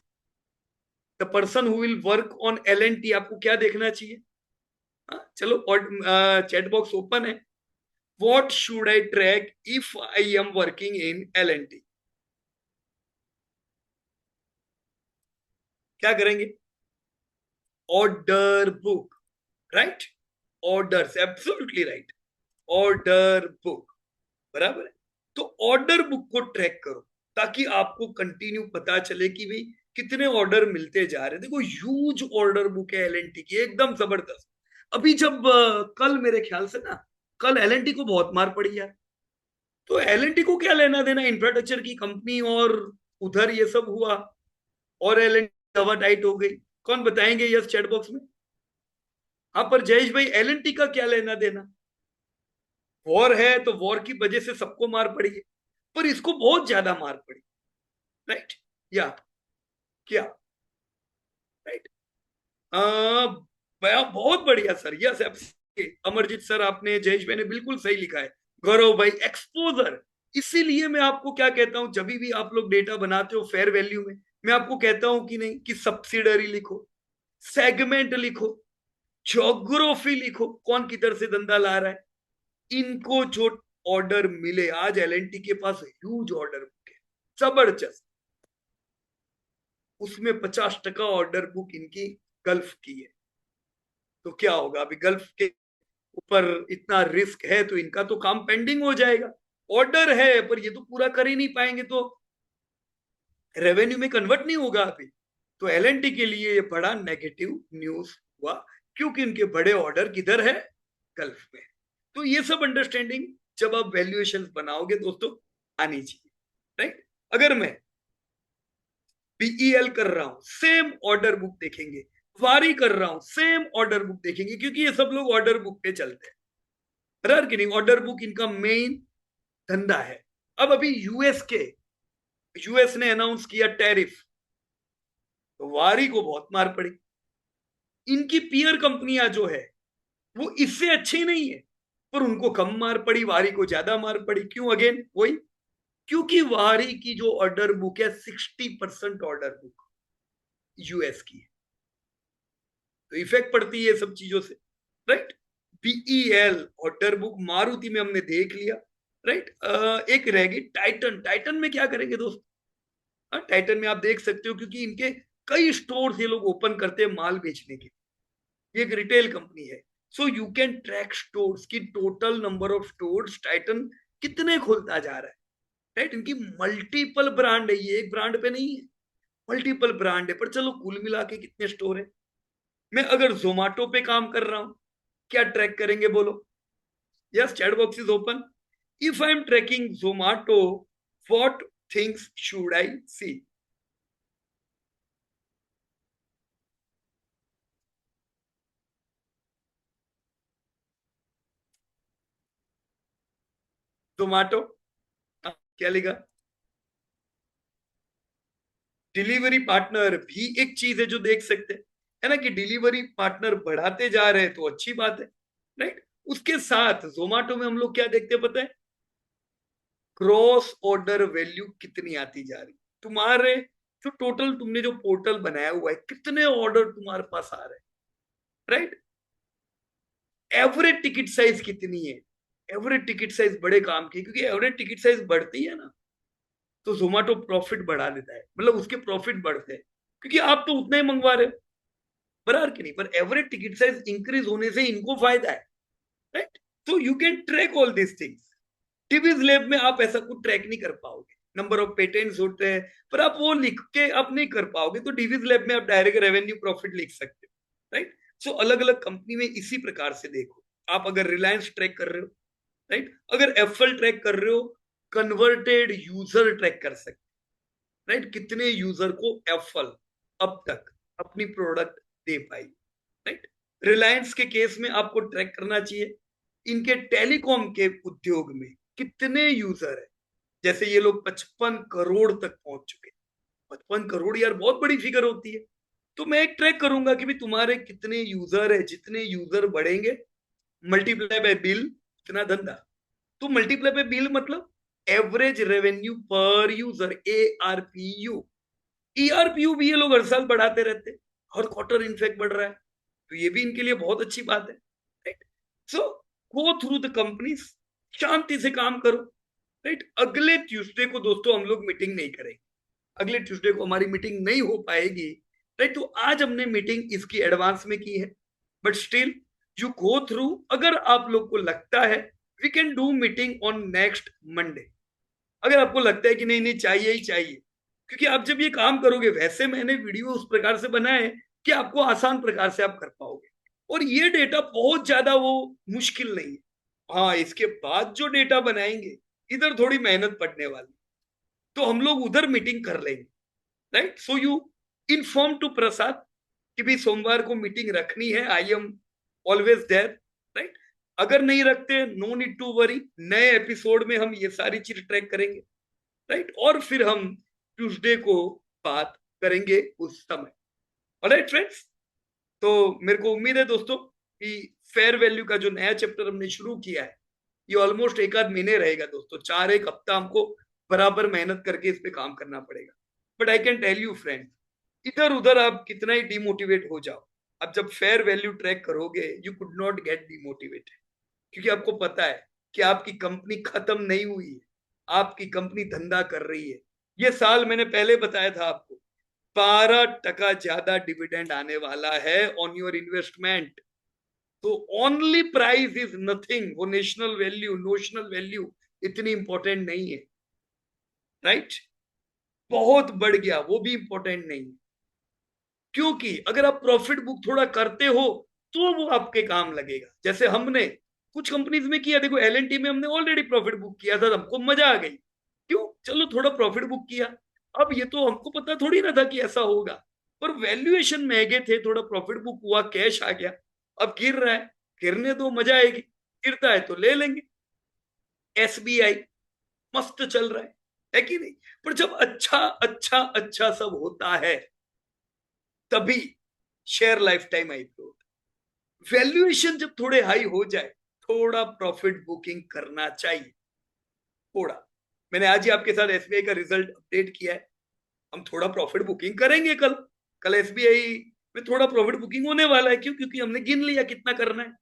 The person who will work on LNT, आपको क्या देखना चाहिए? चलो, चैट बॉक्स ओपन है। What should I track if I am working in LNT? क्या करेंगे? Order book, right. Order, absolutely right. Order book, बराबर है। तो ऑर्डर बुक को ट्रैक करो, ताकि आपको कंटिन्यू पता चले कि भाई कितने ऑर्डर मिलते जा रहे हैं। देखो, ह्यूज ऑर्डर बुक है एलएनटी की, एकदम जबरदस्त। अभी जब कल मेरे ख्याल से ना, कल एलएनटी को बहुत मार पड़ी यार। तो एलएनटी को क्या लेना देना इंफ्रास्ट्रक्चर की कंपनी, और उधर ये सब हुआ और एलएनटी हवा टाइट हो गई। कौन बताएंगे यस चैट बॉक्स में? हाँ, पर जयेश भाई एलएनटी का क्या लेना देना? वॉर है तो वॉर की वजह से सबको मार पड़ी है, पर इसको बहुत ज्यादा मार पड़ी, राइट। या क्या, राइट। बहुत बढ़िया सर, यस। अमरजीत सर, आपने, जयेश भाई ने बिल्कुल सही लिखा है। गौरव भाई, एक्सपोजर। इसीलिए मैं आपको क्या कहता हूं, जब भी आप लोग डेटा बनाते हो फेयर वैल्यू में, मैं आपको कहता हूं कि नहीं, कि सब्सिडरी लिखो, सेगमेंट लिखो, ज्योग्राफी लिखो, कौन किधर से धंधा ला रहा है। इनको जो ऑर्डर मिले, आज एलएनटी के पास ह्यूज ऑर्डर बुक है, जबरदस्त। उसमें 50% ऑर्डर बुक इनकी गल्फ की है। तो क्या होगा? अभी गल्फ के ऊपर इतना रिस्क है, तो इनका तो काम पेंडिंग हो जाएगा। ऑर्डर है पर ये तो पूरा कर ही नहीं पाएंगे, तो रेवेन्यू में कन्वर्ट नहीं होगा अभी। तो एलएनटी के लिए ये बड़ा नेगेटिव न्यूज हुआ, क्योंकि इनके बड़े ऑर्डर किधर है? गल्फ में। तो ये सब अंडरस्टैंडिंग जब आप वैल्यूएशन बनाओगे दोस्तों, आनी चाहिए, राइट। अगर मैं बीईएल कर रहा हूं, सेम ऑर्डर बुक देखेंगे। वारी कर रहा हूं, सेम ऑर्डर बुक देखेंगे, क्योंकि ये सब लोग ऑर्डर बुक पे चलते हैं, बराबर कि नहीं? ऑर्डर बुक इनका मेन धंधा है। अब अभी यूएस ने अनाउंस किया टैरिफ, तो वारी को बहुत मार पड़ी। इनकी पीयर कंपनियां जो है वो इससे अच्छी नहीं है, पर उनको कम मार पड़ी, वारी को ज्यादा मार पड़ी। क्यों? अगेन वही, क्योंकि वारी की जो ऑर्डर बुक है, 60% ऑर्डर बुक यूएस की है। तो इफेक्ट पड़ती है सब चीजों से, right. BEL order book Maruti में हमने देख लिया, राइट। एक रहेगी टाइटन। टाइटन में क्या करेंगे दोस्त? टाइटन में आप देख सकते हो, क्योंकि इनके कई स्टोर ये लोग ओपन करते हैं माल बेचने के। ये एक रिटेल कंपनी है। So you can track stores की total number of stores, Titan कितने खोलता जा रहा है, राइट। इनकी मल्टीपल ब्रांड है, ये एक ब्रांड पे नहीं है, मल्टीपल ब्रांड है। पर चलो, कुल मिला के कितने स्टोर है? मैं अगर जोमेटो पे काम कर रहा हूं, क्या ट्रैक करेंगे बोलो? Yes, chat box is open. If I am tracking Zomato, what things should I see? Zomato, क्या लिखा? डिलीवरी पार्टनर भी एक चीज है जो देख सकते हैं, है ना, कि डिलीवरी पार्टनर बढ़ाते जा रहे हैं तो अच्छी बात है, राइट. उसके साथ जोमेटो में हम लोग क्या देखते हैं पता है? क्रॉस ऑर्डर वैल्यू कितनी आती जा रही, तुम्हारे जो टोटल तुमने जो पोर्टल बनाया हुआ है, कितने ऑर्डर तुम्हारे पास आ रहे हैं, राइट. एवरेज टिकट साइज कितनी है? एवरेज टिकट साइज बड़े काम की, क्योंकि एवरेज टिकट साइज बढ़ती है ना, तो जोमेटो प्रॉफिट बढ़ा देता है, मतलब उसके प्रॉफिट बढ़ते हैं, क्योंकि आप तो उतना ही मंगवा रहे हो, बराबर कि नहीं? पर एवरेज टिकट साइज इंक्रीज होने से इनको फायदा है, राइट. तो you can track all this things. TVs lab में आप ऐसा कुछ ट्रैक नहीं कर पाओगे, नंबर ऑफ पेटेंट्स होते हैं, पर आप वो लिख के आप नहीं कर पाओगे. तो डीवीज लैब में आप डायरेक्ट रेवेन्यू प्रॉफिट लिख सकते हो, राइट. सो अलग अलग कंपनी में इसी प्रकार से देखो. आप अगर रिलायंस ट्रैक कर रहे हो, राइट, अगर एफएल ट्रैक कर रहे हो, कन्वर्टेड यूजर ट्रैक कर सकते, राइट, कितने यूजर को एफएल अब तक अपनी प्रोडक्ट दे पाई, राइट. रिलायंस के केस में आपको ट्रैक करना चाहिए इनके टेलीकॉम के उद्योग में कितने यूजर है. जैसे ये लोग 55 करोड़ तक पहुंच चुके. 55 करोड़ यार बहुत बड़ी फिगर होती है. तो मैं एक ट्रैक करूंगा कि भी तुम्हारे कितने यूजर है, जितने यूजर बढ़ेंगे मल्टीप्लाई बाय बिल, इतना धंधा. तो मल्टीप्लाई बाय बिल मतलब एवरेज रेवेन्यू पर यूजर, ARPU. ERPU भी ये लोग हर साल बढ़ाते रहते हैं, हर क्वार्टर इनफैक्ट बढ़ रहा है, तो ये भी इनके लिए बहुत अच्छी बात है, right. So go through the companies, शांति से काम करो, राइट. अगले ट्यूसडे को दोस्तों हम लोग मीटिंग नहीं करेंगे, अगले ट्यूसडे को हमारी मीटिंग नहीं हो पाएगी, राइट. तो आज हमने मीटिंग इसकी एडवांस में की है, but still you go through. अगर आप लोग को लगता है we can do meeting on next Monday, अगर आपको लगता है कि नहीं नहीं चाहिए ही चाहिए, क्योंकि आप जब ये काम करोगे, वैसे मैंने वीडियो उस प्रकार से बनाए कि आपको आसान प्रकार से आप कर पाओगे, और ये डेटा बहुत ज्यादा वो मुश्किल नहीं है. हाँ, इसके बाद जो डेटा बनाएंगे इधर थोड़ी मेहनत पड़ने वाली, तो हम लोग उधर मीटिंग कर लेंगे, right. So you inform to Prasad कि भी सोमवार को मीटिंग रखनी है, I am always there, right. अगर नहीं रखते, नो नीड टू वरी, नए एपिसोड में हम ये सारी चीज ट्रैक करेंगे, राइट. और फिर हम ट्यूसडे को बात करेंगे उस समय. ऑलराइट फ्रेंड्स, तो मेरे को उम्मीद है दोस्तों कि फेयर वैल्यू का जो नया चैप्टर हमने शुरू किया है, ये ऑलमोस्ट एक आध महीने रहेगा दोस्तों, 4 एक हफ्ता हमको बराबर मेहनत करके इस पे काम करना पड़ेगा. But I can tell you friends, इधर उधर आप कितना ही डिमोटिवेट हो जाओ, अब जब फेयर वैल्यू ट्रैक करोगे you could not get demotivated, क्योंकि आपको पता है कि आपकी कंपनी खत्म नहीं हुई है, आपकी कंपनी धंधा कर रही है. ये साल मैंने पहले बताया था आपको, 12% ज्यादा डिविडेंड आने वाला है ऑन योर इन्वेस्टमेंट. तो ओनली प्राइस इज नथिंग, वो नेशनल वैल्यू, नोशनल वैल्यू इतनी इंपॉर्टेंट नहीं है, राइट. बहुत बढ़ गया वो भी इंपॉर्टेंट नहीं है, क्योंकि अगर आप प्रॉफिट बुक थोड़ा करते हो तो वो आपके काम लगेगा. जैसे हमने कुछ कंपनीज में किया, देखो L&T में हमने ऑलरेडी प्रॉफिट बुक किया था, हमको मजा आ गई, क्यों, चलो थोड़ा प्रॉफिट बुक किया. अब ये तो हमको पता थोड़ी ना था कि ऐसा होगा, पर वैल्यूएशन महंगे थे, थोड़ा प्रॉफिट बुक हुआ, कैश आ गया. अब गिर रहा है, गिरने दो, मजा आएगी, गिरता है तो ले लेंगे. SBI मस्त चल रहा है कि नहीं? पर जब अच्छा अच्छा अच्छा सब होता है तभी share life time IPO. Valuation जब थोड़े हाई हो जाए, थोड़ा प्रॉफिट बुकिंग करना चाहिए, थोड़ा. मैंने आज ही आपके साथ एसबीआई का रिजल्ट अपडेट किया है, हम थोड़ा प्रॉफिट बुकिंग करेंगे कल. कल एसबीआई में थोड़ा प्रॉफिट बुकिंग होने वाला है, क्यों? क्योंकि हमने गिन लिया कितना करना है.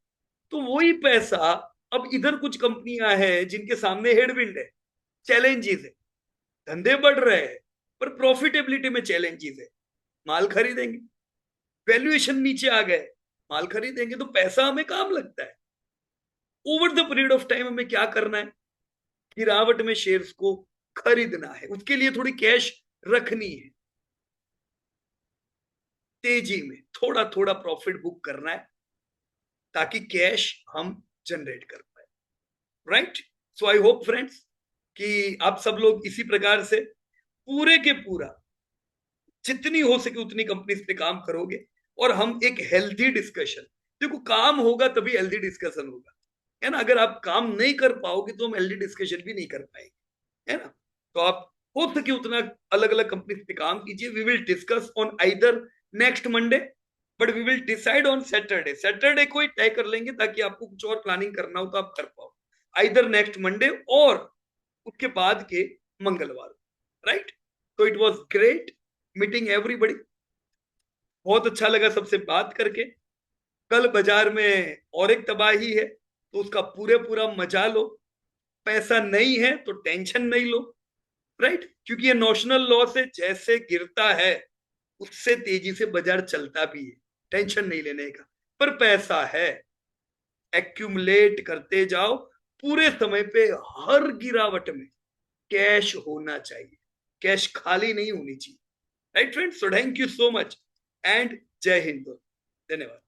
तो वही पैसा अब इधर कुछ कंपनियां हैं जिनके सामने हेडविंड है, चैलेंजेस है, धंधे बढ़ रहे हैं, पर प्रॉफिटेबिलिटी में चैलेंजेस है, माल खरीदेंगे, वैल्यूएशन नीचे आ गए, माल खरीदेंगे, तो पैसा हमें काम लगता है. Over the period of time हमें क्या करना है? गिरावट में शेयर्स को खरीदना है, उसके लिए थोड़ी कैश रखनी है, तेजी में थोड़ा थोड़ा प्रॉफिट बुक करना है, ताकि कैश हम जनरेट कर पाए, right. So I hope friends कि आप सब लोग इसी प्रकार से पूरे के पूरा जितनी हो सके उतनी कंपनीज पे काम करोगे और हम एक हेल्थी डिस्कशन, देखो काम होगा तभी हेल्थी डिस्कशन होगा, है ना। अगर आप काम नहीं कर पाओगे तो हम हेल्थी डिस्कशन भी नहीं कर पाएंगे, है ना। तो आप हो सके उतना अलग अलग कंपनीज पे काम कीजिए। We will discuss on either next Monday, but we will decide on Saturday. Saturday को ही तय कर लेंगे ताकि आपको कुछ और प्लानिंग करना हो तो आप कर पाओ, आइदर नेक्स्ट मंडे और उसके बाद के मंगलवार, राइट। तो it was great meeting everybody, बहुत अच्छा लगा सबसे बात करके। कल बाजार में और एक तबाही है तो उसका पूरे पूरा मजा लो। पैसा नहीं है तो टेंशन नहीं लो, राइट, क्योंकि ये नोशनल लॉ से जैसे गिरता है उससे तेजी से बाजार चलता भी है, टेंशन नहीं लेने का। पर पैसा है, एक्यूमुलेट करते जाओ, पूरे समय पे हर गिरावट में कैश होना चाहिए, कैश खाली नहीं होनी चाहिए, right friends. So thank you so much and जय हिंद, धन्यवाद।